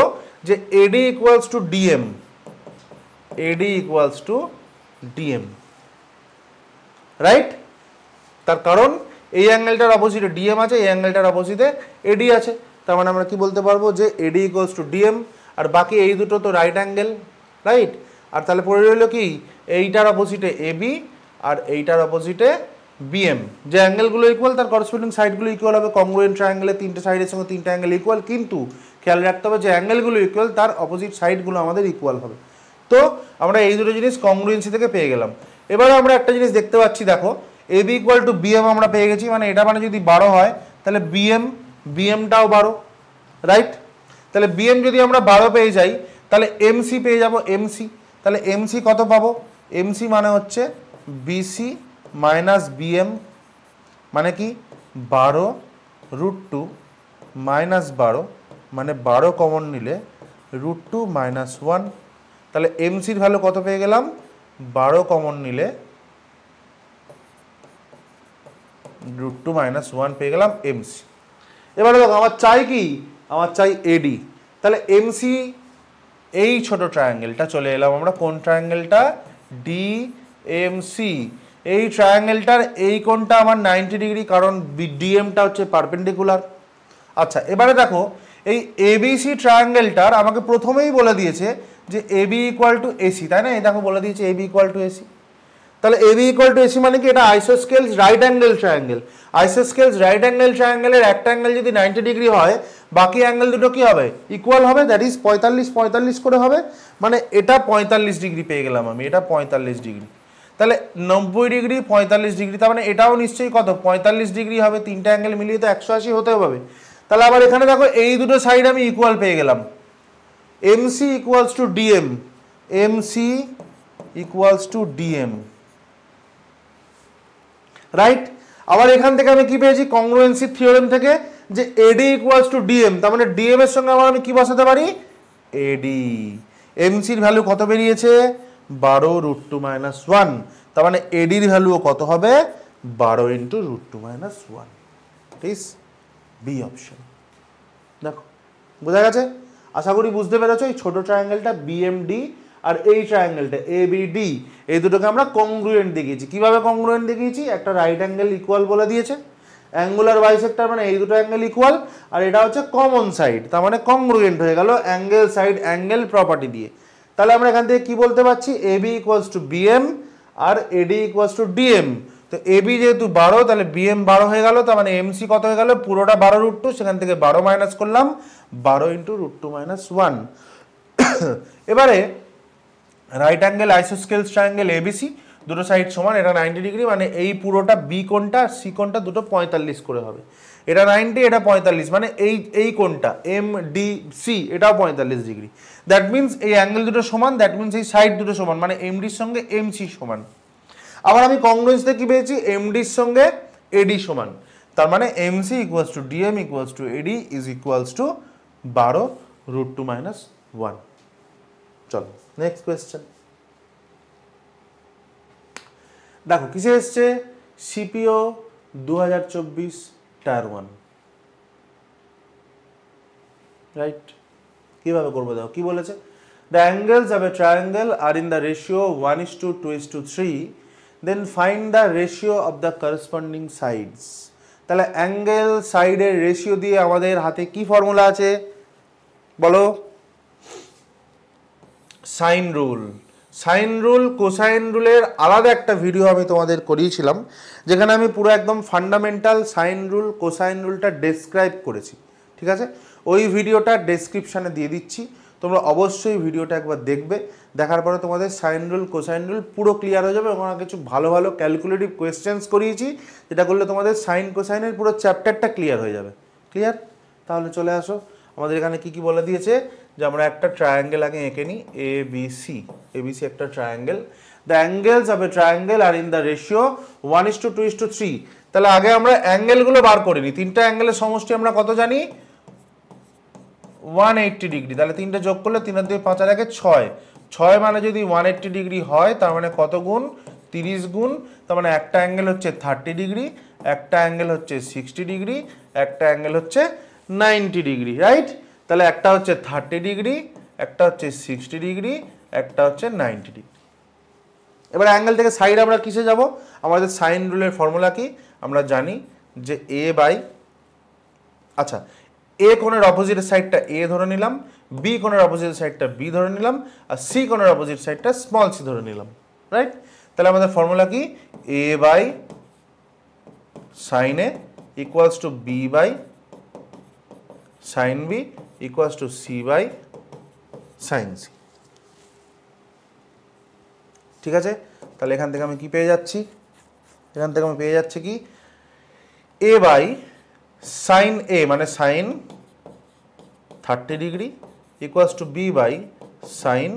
যে AD equals to DM, right? তার কারণ এই অ্যাঙ্গেলটার অপোজিটে DM আছে, এই অ্যাঙ্গেলটার অপোজিটে AD আছে, তার মানে আমরা কি বলতে পারবো যে AD ইকুয়ালস টু DM, আর বাকি এই দুটো তো রাইট অ্যাঙ্গেল, রাইট? আর তাহলে পড়ে রইল কি, এইটার অপোজিটে AB আর এইটার অপোজিটে BM। যে অ্যাঙ্গেলগুলো ইকুয়াল তার করসপন্ডিং সাইডগুলো ইকুয়াল হবে। কংগ্রুয়েন্ট ট্রায়াঙ্গেলের তিনটে সাইডের সঙ্গে তিনটে অ্যাঙ্গেল ইকুয়াল, কিন্তু খেয়াল রাখতে হবে যে অ্যাঙ্গেলগুলো ইকুয়াল তার অপোজিট সাইডগুলো আমাদের ইকুয়াল হবে। তো আমরা এই দুটো জিনিস কংগ্রুয়েন্সি থেকে পেয়ে গেলাম। এবারে আমরা একটা জিনিস দেখতে পাচ্ছি, দেখো AB ইকুয়াল টু BM আমরা পেয়ে গেছি, মানে এটা মানে যদি 12 হয় তাহলে BMটাও 12, রাইট? তাহলে BM যদি আমরা 12 পেয়ে যাই তাহলে MC পেয়ে যাব, তাহলে MC কত পাবো, MC মানে হচ্ছে BC মাইনাস BM, মানে কি 12√2 মাইনাস 12, মানে 12 কমন নিলে √2 মাইনাস 1, তাহলে MCর ভ্যালু কত পেয়ে গেলাম, 12 কমন নিলে √2 মাইনাস 1 পেয়ে গেলাম MC। এবারে দেখো আমার চাই কি, আমার চাই AD, তাহলে MC এই ছোট ট্রায়াঙ্গেলটা চলে এলাম আমরা, কোন ট্রায়াঙ্গেলটা, DMC। এই ট্রায়াঙ্গেলটার এই কোণটা আমার 90 ডিগ্রি, কারণ DMটা হচ্ছে পারপেন্ডিকুলার। আচ্ছা এবারে দেখো এই ABC ট্রায়াঙ্গেলটার আমাকে প্রথমেই বলে দিয়েছে যে AB ইকুয়াল টু AC, তাই না? এই দেখো বলে দিয়েছে AB ইকুয়াল টু AC। তাহলে এবি ইকুয়াল টু এসি মানে কি, এটা isosceles right angle triangle. Isosceles right angle ট্রায়াঙ্গেলের একটা অ্যাঙ্গেল যদি 90 ডিগ্রি হয়, বাকি অ্যাঙ্গেল দুটো কি হবে, ইকুয়াল হবে, দ্যাট ইজ 45 45 করে হবে। মানে এটা 45 ডিগ্রি পেয়ে গেলাম আমি, এটা 45 ডিগ্রি। তাহলে 90 ডিগ্রি 45 ডিগ্রি, তার মানে এটাও নিশ্চয়ই কত 45 ডিগ্রি হবে। তিনটা অ্যাঙ্গেল মিলিয়ে তো 180 হতে হবে। তাহলে আবার এখানে দেখো এই দুটো সাইড আমি ইকুয়াল পেয়ে গেলাম। MC equals to DM, MC equals to DM, right. আবার এখান থেকে আমি কি পেয়েছি, কংগ্রুয়েন্সি থিওরেম থেকে, যে এডি ইকুয়ালস টু ডিএম, তার মানে ডিএম এর সঙ্গে আবার আমি কি বসাতে পারি, এডি। এমসির ভ্যালু কত বেরিয়েছে, 12 √2 - 1, তার মানে এডির ভ্যালুও কত হবে, 12 × √2 - 1, প্লিজ বি অপশন। দেখো বোঝা গেছে, আশা করি বুঝতে পেরেছো। এই ছোট ট্রায়াঙ্গেলটা বিএমডি আর এই ট্রায়াঙ্গেলটা এবিডি, এই দুটোকে আমরা কংগ্রুয়েন্ট দেখিয়েছি। কিভাবে কংগ্রুয়েন্ট দেখিয়েছি, একটা রাইট অ্যাঙ্গেল ইকুয়াল বলে দিয়েছে, অ্যাঙ্গুলার বাইসেক্টর মানে এই দুটো অ্যাঙ্গেল ইকুয়াল, আর এটা হচ্ছে কমন সাইড, তার মানে কংগ্রুয়েন্ট হয়ে গেল অ্যাঙ্গেল সাইড অ্যাঙ্গেল প্রপার্টি দিয়ে। তাহলে আমরা এখান থেকে কি বলতে পারছি, এবি ইকুয়ালস টু বিএম আর এডি ইকুয়ালস টু ডিএম। তো এবি যেহেতু 12, তাহলে বিএম 12 হয়ে গেল, তার মানে এমসি কত হয়ে গেল, পুরোটা 12 √2, সেখান থেকে 12 মাইনাস করলাম, 12 × √2 - 1। এবারে রাইট অ্যাঙ্গেল আইসোস্কেলস ট্রায়াঙ্গেল এবিসি, দুটো সাইড সমান, এটা 90 ডিগ্রি, মানে এই পুরোটা বি কোণটা আর সি কোণটা দুটো 45 করে হবে। এটা 90, এটা 45, মানে এই কোণটা এম ডি সি এটাও 45 ডিগ্রি। দ্যাট মিনস এই অ্যাঙ্গেল দুটো সমান, দ্যাট মিনস এই সাইড দুটো সমান, মানে এমডির সঙ্গে এমসি সমান। আবার আমি কংগ্রুয়েন্সিতে কি পেয়েছি, এমডির সঙ্গে এডি সমান, তার মানে MC equals to DM equals to eddy is equals to 12 √2 - 1। চলো নেক্সট কোয়েশ্চেন। দেখো কিসে এসছে, সিপিও 2024 টায়ার 1, রাইট। কিভাবে করবো দেখো কি বলেছে, the angles of a triangle are in the ratio 1:2:3, then find the ratio of the corresponding sides. তাহলে অ্যাঙ্গেল সাইডের রেশিও দিয়ে আমাদের হাতে কি ফর্মুলা আছে বলো, sine rule. Sine rule cosine রুলের আলাদা একটা ভিডিও আমি তোমাদের করিয়েছিলাম, যেখানে আমি পুরো একদম ফান্ডামেন্টাল সাইন রুল কোসাইন রুলটা ডেসক্রাইব করেছি, ঠিক আছে। ওই ভিডিওটা ডেসক্রিপশানে দিয়ে দিচ্ছি, তোমরা অবশ্যই ভিডিওটা একবার দেখবে। দেখার পরে তোমাদের সাইন রুল কোসাইন রুল পুরো ক্লিয়ার হয়ে যাবে। এবং কিছু ভালো ভালো ক্যালকুলেটিভ কোয়েশ্চেন্স করিয়েছি, যেটা করলে তোমাদের সাইন কোসাইনের পুরো চ্যাপ্টারটা ক্লিয়ার হয়ে যাবে। ক্লিয়ার? তাহলে চলে আসো, আমাদের এখানে কি কি বলে দিয়েছে, যে আমরা একটা ট্রায়াঙ্গেল আগে এঁকে নিই, এবিসি। এবিসি একটা triangle, the angles of a triangle are in the ratio 1:2:3। তাহলে আগে আমরা অ্যাঙ্গেলগুলো বার করে নিই। তিনটা অ্যাঙ্গেলের সমষ্টি আমরা কত জানি, 180 ডিগ্রি। তাহলে তিনটে যোগ করলে 3 আর 2 5 আর 1 6, 6 মানে যদি 180 ডিগ্রি হয়, তার মানে কত গুণ, 30 গুণ। তার মানে একটা অ্যাঙ্গেল হচ্ছে 30 ডিগ্রি, একটা অ্যাঙ্গেল হচ্ছে 60 ডিগ্রি, একটা অ্যাঙ্গেল হচ্ছে 90 ডিগ্রি, রাইট। তাহলে একটা হচ্ছে 30 ডিগ্রি, একটা হচ্ছে 60 ডিগ্রি, একটা হচ্ছে 90 ডিগ্রি। এবার অ্যাঙ্গেল থেকে সাইড আমরা কিসে যাব, আমাদের সাইন রুলের ফর্মুলা কি আমরা জানি, যে এ বাই, আচ্ছা এ কোণের অপোজিট সাইডটা এ ধরে নিলাম, বি কোণের অপোজিট সাইডটা বি ধরে নিলাম, আর সি কোণের অপোজিট সাইডটা স্মল সি ধরে নিলাম, রাইট। তাহলে আমাদের ফর্মুলা কি, A by sine A equals to B by sine B equals to C by sine C. ঠিক আছে, তাহলে এখান থেকে আমি কি পেয়ে যাচ্ছি, এখান থেকে আমি পেয়ে যাচ্ছি কি, এ বাই সাইন এ মানে sine 30 degree equals to B by sine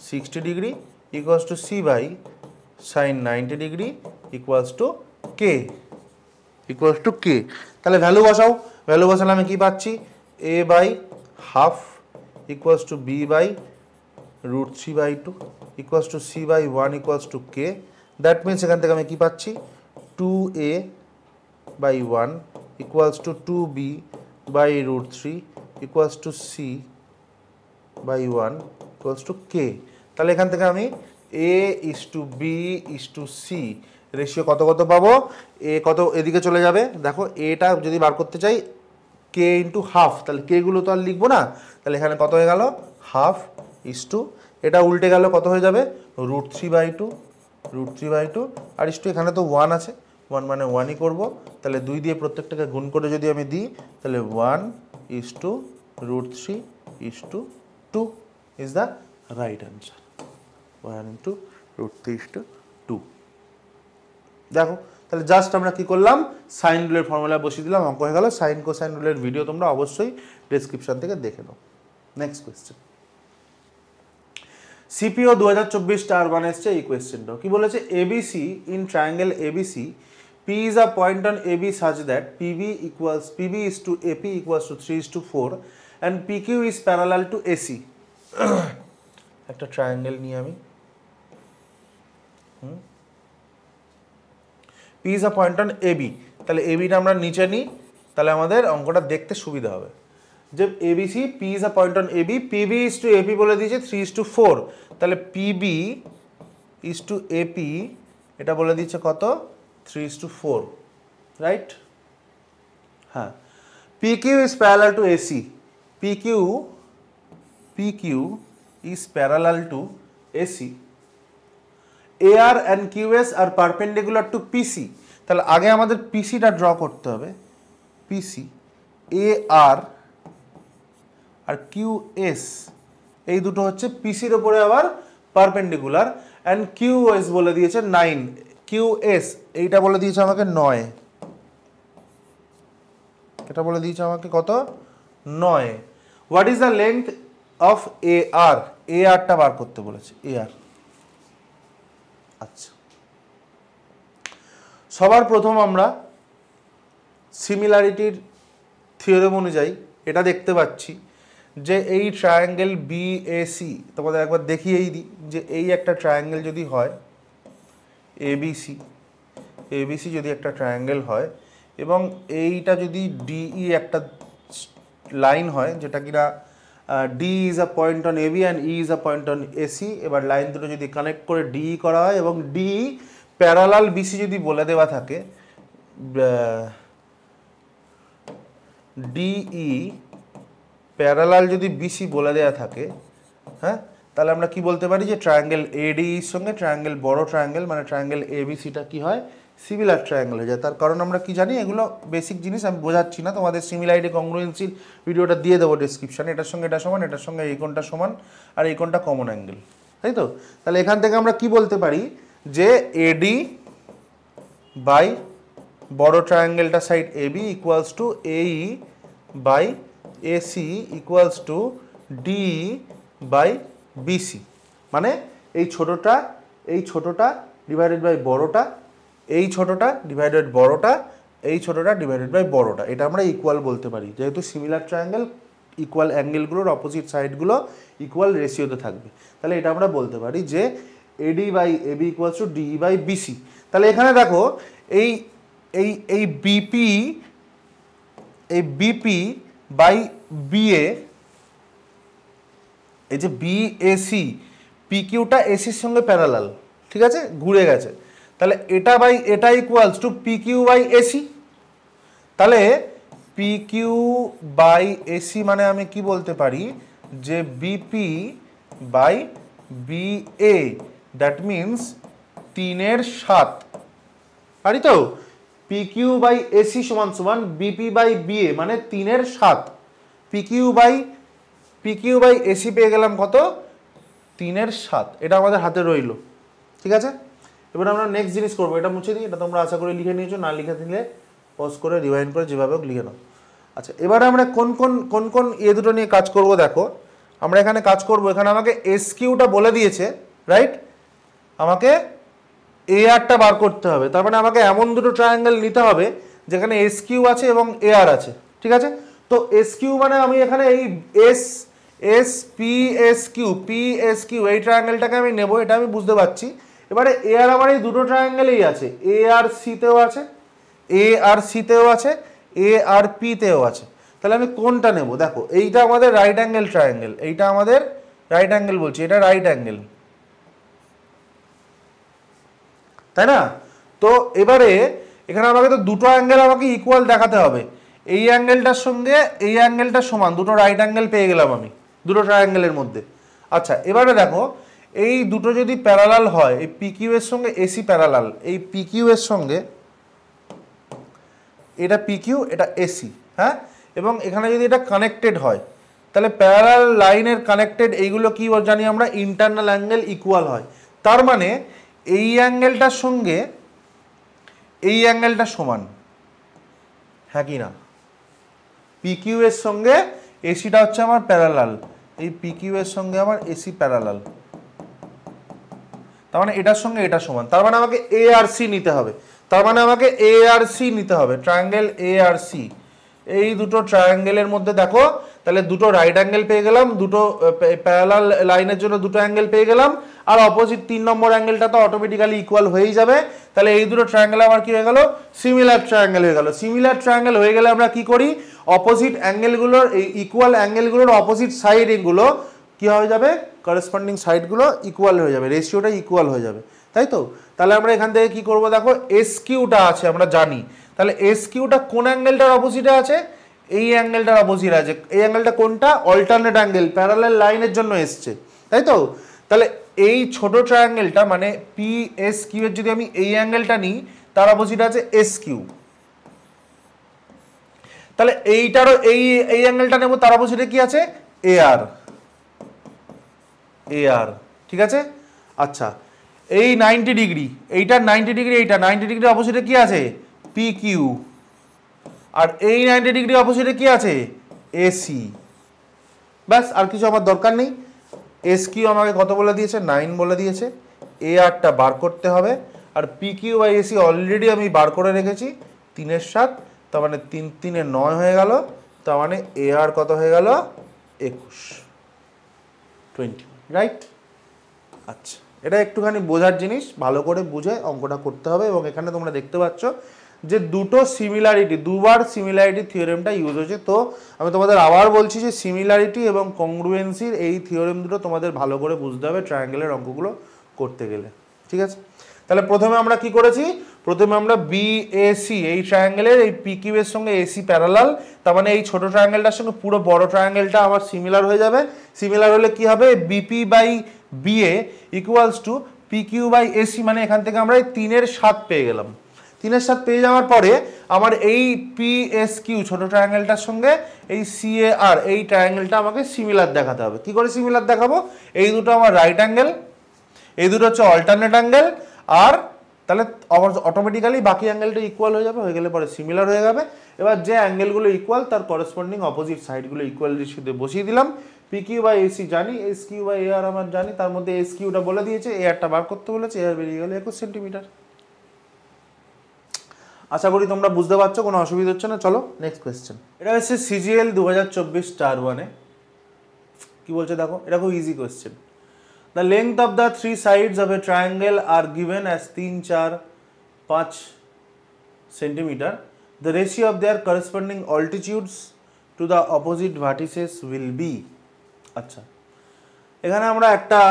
60 degree equals to C by sine 90 degree equals to K, equals to K. তাহলে ভ্যালু বসাও, ভ্যালু বসালে আমি কি পাচ্ছি, A by half equals to B by √3/2 equals to C by 1 equals to K. That means এখান থেকে আমি কি পাচ্ছি, 2a by 1 equals to 2b by √3 equals to C by 1 equals to K. তাহলে এখান থেকে আমি a:b:c রেশিও কত কত পাবো, এ কত এদিকে চলে যাবে, দেখো এটা যদি বার করতে চাই কে ইন্টু হাফ, তাহলে কে গুলো তো আর লিখবো না, তাহলে এখানে কত হয়ে গেল, হাফ ইস টু, এটা উল্টে গেল কত হয়ে যাবে, √3/2 √3/2 আর ইস টু এখানে তো 1 আছে, 1 মানে 1ই করবো, তাহলে 2 দিয়ে প্রত্যেকটাকে গুণ করে যদি আমি দিই তাহলে 1:√3:2 ইজ দ্য রাইট অ্যান্সার। 1:√3:2। দেখো তাহলে জাস্ট আমরা কি করলাম, সাইন রুলের ফর্মুলা বসিয়ে দিলাম, অঙ্ক হয়ে গেল। সাইন কোসাইন রুলের ভিডিও তোমরা অবশ্যই ডেসক্রিপশন থেকে দেখে নাও। নেক্সট কোয়েশ্চেন, সিপিও 2024-1 এসছে। এই কোয়েশ্চেনটাও কি বলেছে, ABC in triangle ABC P is a point on AB such that PB is to AP equals to 3:4 and PQ is parallel to AC. একটা triangle নিয়ে আমি P is a point on AB, তাহলে ABটা আমরা নিচে নিই, তাহলে আমাদের অঙ্কটা দেখতে সুবিধা হবে। যে ABC P is a point on AB, PB is to AP বলে দিয়েছে 3:4, তাহলে PB is to AP এটা বলে দিচ্ছে কত, 3:4, রাইট? হ্যাঁ, PQ is parallel to AC, PQ is parallel to AC, AR and QS are perpendicular to PC, তাহলে আগে আমাদের PCটা ড্র করতে হবে, PC, AR আর QS এই দুটো হচ্ছে PCর উপরে আবার পারপেন্ডিকুলার, অ্যান্ড QS বলে দিয়েছে 9, QS এইটা বলে দিয়েছে আমাকে 9, এটা বলে দিয়েছে আমাকে কত, 9। What is the length of AR, ARটা বার করতে বলেছে, AR। আচ্ছা, সবার প্রথম আমরা সিমিলারিটির থিওরেম অনুযায়ী এটা দেখতে পাচ্ছি যে এই ট্রায়াঙ্গেল BAC তোমাদের একবার দেখিয়েই দিই, যে এই একটা ট্রায়াঙ্গেল যদি হয় ABC যদি একটা ট্রায়াঙ্গেল হয় এবং এইটা যদি DE একটা লাইন হয়, যেটা কিনা D is a point on AB and E is a point on AC, এবার লাইন দুটো যদি কানেক্ট করে DE করা হয় এবং DE প্যারালাল BC যদি বলে দেওয়া থাকে, DE প্যারালাল যদি BC বলে দেওয়া থাকে, হ্যাঁ, তাহলে আমরা কি বলতে পারি যে ট্রায়াঙ্গেল ADE এর সঙ্গে ট্রায়াঙ্গেল, বড় ট্রায়াঙ্গেল মানে ট্রায়াঙ্গেল ABCটা কি হয়, সিমিলার ট্রায়াঙ্গেল হয়ে যায়। তার কারণ আমরা কি জানি, এগুলো বেসিক জিনিস, আমি বোঝাচ্ছি না, তোমাদের সিমিলারিটি কংগ্রুয়েন্সির ভিডিওটা দিয়ে দেবো ডিসক্রিপশানে, এটার সঙ্গে এটা সমান, এটার সঙ্গে এই কোণটা সমান আর এই কোণটা কমন অ্যাঙ্গেল, তাই তো? তাহলে এখান থেকে আমরা কি বলতে পারি যে AD বাই বড় ট্রায়াঙ্গেলটা side AB equals to AE by AC equals to DE by BC, মানে এই ছোটোটা ডিভাইডেড বাই বড়টা, এই ছোটোটা ডিভাইডেড বড়টা, এই ছোটোটা ডিভাইডেড বাই বড়টা, এটা আমরা ইকুয়াল বলতে পারি, যেহেতু সিমিলার ট্রায়াঙ্গেল ইকুয়াল অ্যাঙ্গেলগুলোর অপোজিট সাইডগুলো ইকুয়াল রেশিওতে থাকবে, তাহলে এটা আমরা বলতে পারি যে AD by AB equals to DE by BC। তাহলে এখানে দেখো এই BP বাই BA, এই যে BAC, PQটা ACর সঙ্গে প্যারালাল, ঠিক আছে, ঘুরে গেছে, তাহলে এটা বাই এটা equals to PQ by AC, তাহলে PQ বাই AC মানে আমি কি বলতে পারি যে BP by BA, that means 3/7, পারি তো? PQ বাই AC সমান সমান BP বাই BA মানে 3/7, PQ বাই AC পেয়ে গেলাম কত, 3/7, এটা আমাদের হাতে রইল, ঠিক আছে? এবার আমরা নেক্সট জিনিস করবো, এটা মুছে দিই, এটা তোমরা আশা করি লিখে নিয়েছো, না লিখে দিলে পজ করে রিভাইন্ড করে যেভাবে হোক লিখে নাও। আচ্ছা, এবারে আমরা কোন দুটো নিয়ে কাজ করব, দেখো আমরা এখানে কাজ করব, এখানে আমাকে SQটা বলে দিয়েছে, রাইট? আমাকে ARটা বার করতে হবে, তার মানে আমাকে এমন দুটো ট্রায়াঙ্গেল নিতে হবে যেখানে SQ আছে এবং AR আছে, ঠিক আছে? তো SQ মানে আমি এখানে এই PSQ এই ট্রায়াঙ্গেলটাকে আমি নেব, এটা আমি বুঝতে পারছি। এবারে AR আমার এই দুটো ট্রায়াঙ্গেলেই আছে, ARCতেও আছে, ARPতেও আছে, তাহলে আমি কোনটা নেব? দেখো এইটা আমাদের রাইট অ্যাঙ্গেল ট্রায়াঙ্গেল, এইটা আমাদের রাইট অ্যাঙ্গেল বলছি, এটা রাইট অ্যাঙ্গেল, তাই না? তো এবারে এখানে আমাকে তো দুটো অ্যাঙ্গেল আমাকে ইকুয়াল দেখাতে হবে, এই অ্যাঙ্গেলটার সঙ্গে এই অ্যাঙ্গেলটা সমান, দুটো রাইট অ্যাঙ্গেল পেয়ে গেলাম আমি দুটো ট্রায়াঙ্গেলের মধ্যে। আচ্ছা, এবারে দেখো এই দুটো যদি প্যারালাল হয়, এই পিকিউ এর সঙ্গে এসি প্যারালাল, এই পিকিউ এর সঙ্গে এটা পিকিউ, এটা এসি, হ্যাঁ, এবং এখানে যদি এটা কানেক্টেড হয়, তাহলে প্যারালাল লাইনের কানেক্টেড এইগুলো কি জানি আমরা, ইন্টারনাল অ্যাঙ্গেল ইকুয়াল হয়। তার মানে এই অ্যাঙ্গেলটার সঙ্গে এই অ্যাঙ্গেলটা সমান, হ্যাঁ কি না? পিকিউ এর সঙ্গে এসিটা হচ্ছে আমার প্যারালাল, এই পিকিউ এর সঙ্গে আমার এসি প্যারালাল, তার মানে এটার সঙ্গে এটা সমান, তার মানে আমাকে এ আর সি নিতে হবে, তার মানে আমাকে এ আর সি নিতে হবে, ট্রায়াঙ্গেল এ আর সি। এই দুটো ট্রায়াঙ্গেলের মধ্যে দেখো, তাহলে দুটো রাইট অ্যাঙ্গেল পেয়ে গেলাম, দুটো প্যারালাল লাইনের জন্য দুটো অ্যাঙ্গেল পেয়ে গেলাম, আর অপোজিট 3 নম্বর অ্যাঙ্গেলটা তো অটোমেটিক্যালি ইকুয়াল হয়েই যাবে। তাহলে এই দুটো ট্রায়াঙ্গেল আমার কি হয়ে গেল, সিমিলার ট্রায়াঙ্গেল হয়ে গেল। সিমিলার ট্রায়াঙ্গেল হয়ে গেলে আমরা কি করি, অপোজিট অ্যাঙ্গেলগুলোর, এই ইকুয়াল অ্যাঙ্গেলগুলোর অপোজিট সাইড এগুলো কি হয়ে যাবে, করেসপন্ডিং সাইডগুলো ইকুয়াল হয়ে যাবে, রেশিওটা ইকুয়াল হয়ে যাবে, তাই তো? তাহলে আমরা এখান থেকে কি করব, দেখো এস কিউটা আছে আমরা জানি, তাহলে এস কিউটা কোন অ্যাঙ্গেলটার অপোজিটে আছে, এই অ্যাঙ্গেলটার অপোজিট আছে। এই অ্যাঙ্গেলটা কোনটা, অল্টারনেট অ্যাঙ্গেল, প্যারালাল লাইনের জন্য এসছে, তাই তো? তাহলে এই ছোট ট্রায়াঙ্গেলটা মানে পি এস কিউ এর যদি আমি এই অ্যাঙ্গেলটা নিই, তার অপোজিট আছে এস কিউ, তাহলে এইটারও এই অ্যাঙ্গেলটা নেব, তার অপোজিটে কি আছে, এ আর, এ আর, ঠিক আছে? আচ্ছা, এই 90 ডিগ্রি, এইটার 90 ডিগ্রি, এইটা 90 ডিগ্রি অপোজিটে কি আছে, পি কিউ, আর এই 90 ডিগ্রি অপোজিটে কি আছে, এসি। ব্যাস, আর কিছু আমার দরকার নেই। এস কিউ আমাকে কত বলে দিয়েছে, 9 বলে দিয়েছে, এ আরটা বার করতে হবে, আর P Q by AC already আমি বার করে রেখেছি 3 এর 7, তার মানে 3 3 9 হয়ে গেল, তার মানে এ আর কত হয়ে গেল, 21, 20, রাইট? আচ্ছা, এটা একটুখানি বোঝার জিনিস, ভালো করে বুঝে অঙ্কটা করতে হবে। এবং এখানে তোমরা দেখতে পাচ্ছ যে দুটো সিমিলারিটি, দুবার সিমিলারিটি থিওরেমটা ইউজ হয়েছে। তো আমি তোমাদের আবার বলছি যে সিমিলারিটি এবং কংগ্রুয়েন্সির এই থিওরেম দুটো তোমাদের ভালো করে বুঝতে হবে ট্রায়াঙ্গেলের অঙ্কগুলো করতে গেলে, ঠিক আছে? তাহলে প্রথমে আমরা কি করেছি, প্রথমে আমরা বিএসি এই ট্রায়াঙ্গেলের এই পিকিউ এর সঙ্গে এসি প্যারালাল, তার মানে এই ছোট ট্রায়াঙ্গেলটার সঙ্গে পুরো বড় ট্রায়াঙ্গেলটা আমার সিমিলার হয়ে যাবে। সিমিলার হলে কি হবে, BP by BA equals to PQ by AC, মানে এখান থেকে আমরা এই 3 এর 7 পেয়ে গেলাম। 3 এর 7 পেয়ে যাওয়ার পরে আমার এই পি এস কিউ ছোট ট্রায়াঙ্গেলটার সঙ্গে এই সিএআর এই ট্রায়াঙ্গেলটা আমাকে সিমিলার দেখাতে হবে। কি করে সিমিলার দেখাবো, এই দুটো আমার রাইট অ্যাঙ্গেল, এই দুটো হচ্ছে অল্টারনেট অ্যাঙ্গেল, আর তাহলে অটোমেটিক্যালি বাকি অ্যাঙ্গেলটা ইকুয়াল হয়ে যাবে, হয়ে গেলে পরে সিমিলার হয়ে যাবে। এবার যে অ্যাঙ্গেলগুলো ইকুয়াল তার করেসপন্ডিং অপোজিট সাইডগুলো ইকুয়াল রেশিওতে বসিয়ে দিলাম। পি কিউ বাই এসি জানি, এস কিউ বাই এ আর আমার জানি, তার মধ্যে এস কিউটা বলে দিয়েছে, এ আরটা বার করতে বলেছে, এ আর বেরিয়ে গেল 21 সেন্টিমিটার। আশা করি তোমরা বুঝতে পারছো, কোনো অসুবিধা হচ্ছে না। চলো নেক্সট কোয়েশ্চেন। এটা হচ্ছে সিজিএল 2024 স্টার 1-এ কি বলছে দেখো, এটা খুব easy question. The length of the 3 sides of a triangle are given as 3, 4, 5 centimeter. The ratio of their corresponding altitudes to the opposite vertices will be. আচ্ছা, এখানে আমরা একটা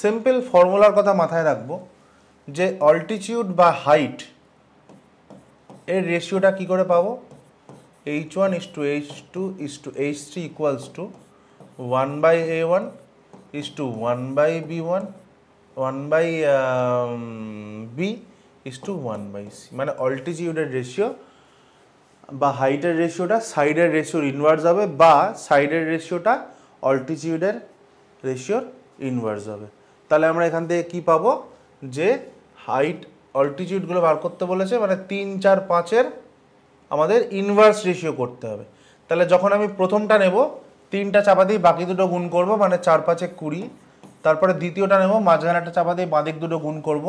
সিম্পল ফর্মুলার কথা মাথায় রাখবো, যে অল্টিটিউড বা হাইট এর রেশিওটা কি করে পাবো, h1 is to h2 is to h3 equals to 1 by a1 is to 1 by b1 1 by b is to 1 by c, মানে অল্টিটিউডের রেশিও বা হাইটের রেশিওটা সাইডের রেশিওর ইনভার্স হবে, বা সাইডের রেশিওটা অল্টিটিউডের রেশিওর ইনভার্স হবে। তাহলে আমরা এখান থেকে কি পাবো, যে হাইট অল্টিটিউডগুলো বার করতে বলেছে, মানে 3, 4, 5-এর আমাদের ইনভার্স রেশিও করতে হবে। তাহলে যখন আমি প্রথমটা নেব, 3টা চাপা দিয়ে বাকি দুটো গুণ করব, মানে 4, 5-এ 20। তারপরে দ্বিতীয়টা নেব, মাঝখানেটা চাপা দিয়ে বাঁদিক দুটো গুণ করব,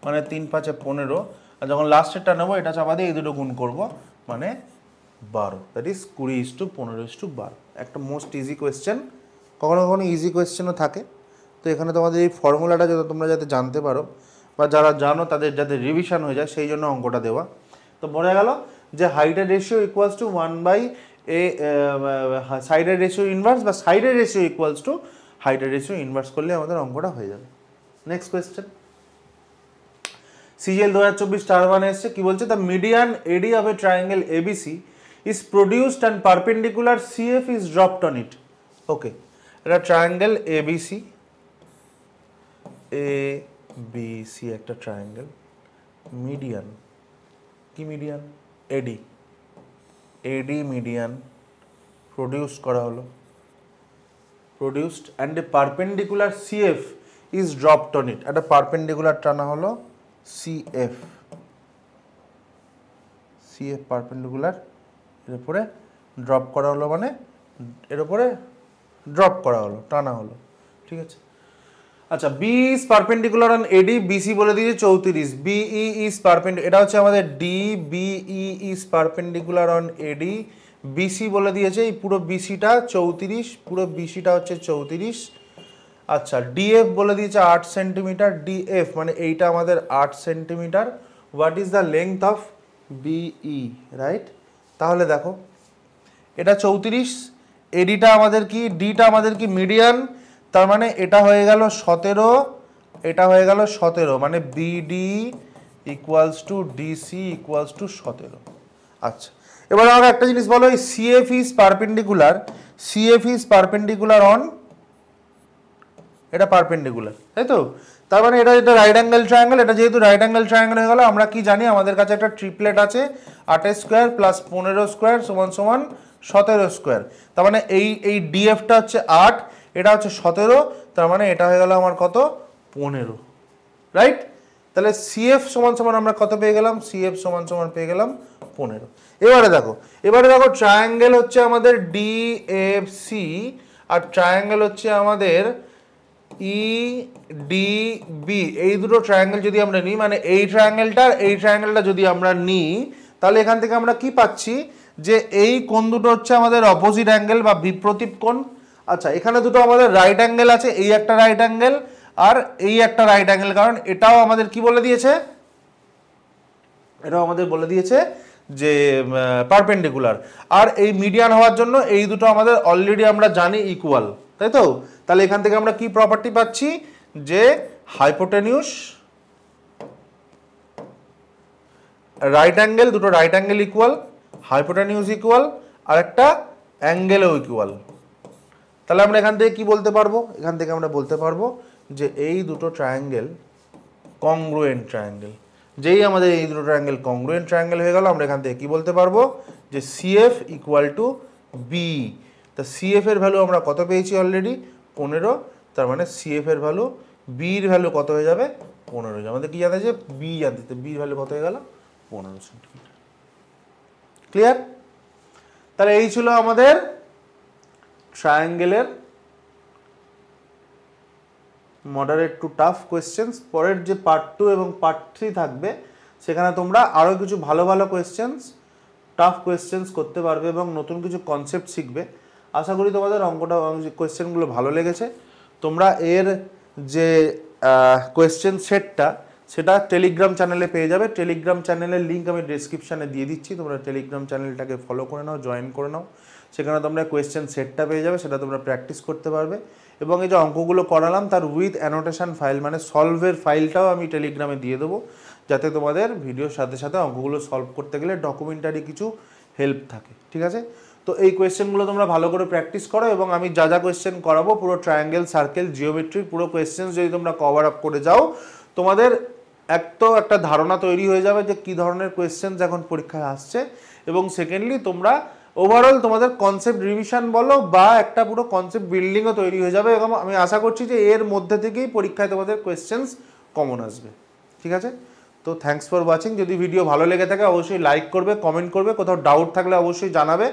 মানে 3, 5-এ 15। আর যখন লাস্টেরটা নেব, এটা চাপা দিয়ে এই দুটো গুণ করব, মানে 12। That is 20:15:12। একটা মোস্ট ইজি কোয়েশ্চেন, কখনো কখনো ইজি কোয়েশ্চেনও থাকে। তো এখানে তোমাদের এই ফর্মুলাটা যাতে তোমরা যাতে জানতে পারো, বা যারা জানো তাদের যাতে রিভিশন হয়ে যায়, সেই জন্য অঙ্কটা দেওয়া। তো বোঝা গেল যে হাইটের রেশিও ইকুয়ালস টু 1 বাই এ সাইডের রেশিও ইনভার্স, বা সাইডের রেশিও ইকুয়ালস টু হাইটের রেশিও ইনভার্স করলে আমাদের অঙ্কটা হয়ে যাবে। নেক্সট কোয়েশ্চেন, সিজিএল 2024 স্টার 1 এসছে, কি বলছে, the median AD of a triangle ABC is produced and perpendicular CF is dropped on it. Okay, এটা triangle ABC, A B C একটা ট্রায়াঙ্গেল, মিডিয়ান কি median, AD, AD median produce করা হলো, produced and a perpendicular CF is dropped on it. একটা perpendicular টানা হলো CF, CF perpendicular এর উপরে ড্রপ করা হলো, মানে এর উপরে ড্রপ করা হলো, টানা হলো, ঠিক আছে। আচ্ছা, B is perpendicular on AD, BC বলে দিয়েছে 34, বিই ইজ পারপেন্ডিকুলার, এটা হচ্ছে আমাদের D, BE is perpendicular on AD, BC বলে দিয়েছে এই পুরো বিসিটা 34, পুরো বিসিটা হচ্ছে 34। আচ্ছা, ডিএফ বলে দিয়েছে 8 সেন্টিমিটার, ডিএফ মানে এইটা আমাদের 8 centimetre. What is the length of BE, right? তাহলে দেখো এটা 34, এডিটা আমাদের কি, ডিটা আমাদের কি মিডিয়ান, তার মানে এটা হয়ে গেল 17, এটা হয়ে গেল 17, মানে BD equals to DC equals to 17। আচ্ছা, এবার আমাকে একটা জিনিস বলো, এই CF is perpendicular, CF is perpendicular on, এটা পারপেন্ডিকুলার, তাই তো? তার মানে এটা যেটা রাইট অ্যাঙ্গেল ট্রায়াঙ্গেল, এটা যেহেতু রাইট অ্যাঙ্গেল ট্রায়াঙ্গেল হয়ে গেল, আমরা কি জানি আমাদের কাছে একটা ট্রিপলেট আছে 8 স্কোয়ার প্লাস 15 স্কোয়ার সমান সমান 17 স্কোয়ার। তার মানে এই ডিএফটা হচ্ছে 8, এটা হচ্ছে 17, তার মানে এটা হয়ে গেল আমার কত, 15, রাইট? তাহলে সিএফ সমান সমান আমরা কত পেয়ে গেলাম, সিএফ সমান সমান পেয়ে গেলাম 15। এবারে দেখো ট্রায়াঙ্গেল হচ্ছে আমাদের ডিএফসি আর ট্রায়াঙ্গেল হচ্ছে আমাদের ইডিবি, এই দুটো ট্রায়াঙ্গেল যদি আমরা নিই, মানে এই ট্রায়াঙ্গেলটা যদি আমরা নিই, তাহলে এখান থেকে আমরা কি পাচ্ছি, যে এই কোণ দুটো হচ্ছে আমাদের অপোজিট অ্যাঙ্গেল বা বিপ্রতীপ কোণ। আচ্ছা, এখানে দুটো আমাদের রাইট অ্যাঙ্গেল আছে, এই একটা রাইট অ্যাঙ্গেল আর এই একটা রাইট অ্যাঙ্গেল, কারণ এটাও আমাদের কি বলে দিয়েছে, এটাও আমাদের বলে দিয়েছে যে পারপেন্ডিকুলার, আর এই মিডিয়ান হওয়ার জন্য এই দুটো আমাদের অলরেডি আমরা জানি ইকুয়াল, তাই তো? তাহলে এখান থেকে আমরা কি প্রপার্টি পাচ্ছি, যে হাইপোটেনিউস রাইট অ্যাঙ্গেল, দুটো রাইট অ্যাঙ্গেল ইকুয়াল, হাইপোটেনিউস ইকুয়াল, আর একটা অ্যাঙ্গেলও ইকুয়াল। তাহলে আমরা এখান থেকে কি বলতে পারবো, এখান থেকে আমরা বলতে পারবো যে এই দুটো ট্রায়াঙ্গেল কংগ্রুয়েন্ট ট্রায়াঙ্গেল। যেই আমাদের এই দুটো ট্রায়াঙ্গেল কংগ্রুয়েন্ট ট্রায়াঙ্গেল হয়ে গেল, আমরা এখান থেকে কি বলতে পারবো, যে সিএফ ইকুয়াল টু বি। তা সিএফ এর ভ্যালু আমরা কত পেয়েছি অলরেডি, 15, তার মানে সিএফ এর ভ্যালু, বির ভ্যালু কত হয়ে যাবে, 15 হয়ে যাবে। আমাদের কি জানতে আছে, বি জানতে, বির ভ্যালু কত হয়ে গেল, 15 সেন্টিমিটার। ক্লিয়ার? তাহলে এই ছিল আমাদের ট্রায়াঙ্গেলের মডারেট টু টাফ কোয়েশ্চেন্স। পরের যে পার্ট 2 এবং পার্ট 3 থাকবে, সেখানে তোমরা আরও কিছু ভালো ভালো কোয়েশ্চেন্স, টাফ কোয়েশ্চেন্স করতে পারবে এবং নতুন কিছু কনসেপ্ট শিখবে। আশা করি তোমাদের অঙ্কটা, কোয়েশ্চেনগুলো ভালো লেগেছে। তোমরা এর যে কোয়েশ্চেন সেটটা, সেটা টেলিগ্রাম চ্যানেলে পেয়ে যাবে। টেলিগ্রাম চ্যানেলের লিঙ্ক আমি ডেসক্রিপশানে দিয়ে দিচ্ছি, তোমরা টেলিগ্রাম চ্যানেলটাকে ফলো করে নাও, জয়েন করে নাও। সেখানে তোমরা কোয়েশ্চেন সেটটা পেয়ে যাবে, সেটা তোমরা প্র্যাকটিস করতে পারবে। এবং এই যে অঙ্কগুলো করালাম তার উইথ অ্যানোটেশন ফাইল, মানে সলভের ফাইলটাও আমি টেলিগ্রামে দিয়ে দেবো, যাতে তোমাদের ভিডিওর সাথে সাথে অঙ্কগুলো সলভ করতে গেলে ডকুমেন্টারি কিছু হেল্প থাকে, ঠিক আছে? তো এই কোয়েশ্চেনগুলো তোমরা ভালো করে প্র্যাকটিস করো, এবং আমি যা যা কোয়েশ্চেন করাবো, পুরো ট্রায়াঙ্গেল, সার্কেল, জিওমেট্রি পুরো কোয়েশ্চেন যদি তোমরা কভার আপ করে যাও, তোমাদের একটা ধারণা তৈরি হয়ে যাবে যে কী ধরনের কোয়েশ্চেন এখন পরীক্ষায় আসছে। এবং সেকেন্ডলি তোমরা ওভারঅল তোমাদের কনসেপ্ট রিভিশন বলো বা একটা পুরো কনসেপ্ট বিল্ডিংও তৈরি হয়ে যাবে, এবং আমি আশা করছি যে এর মধ্যে থেকেই পরীক্ষায় তোমাদের কোয়েশ্চেন্স কমন আসবে, ঠিক আছে? তো থ্যাঙ্কস ফর ওয়াচিং। যদি ভিডিও ভালো লেগে থাকে অবশ্যই লাইক করবে, কমেন্ট করবে, কোথাও ডাউট থাকলে অবশ্যই জানাবে,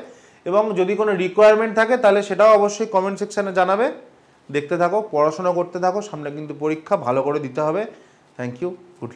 এবং যদি কোনো রিকোয়ারমেন্ট থাকে তাহলে সেটাও অবশ্যই কমেন্ট সেকশানে জানাবে। দেখতে থাকো, পড়াশোনা করতে থাকো, সামনে কিন্তু পরীক্ষা ভালো করে দিতে হবে। Thank you, good.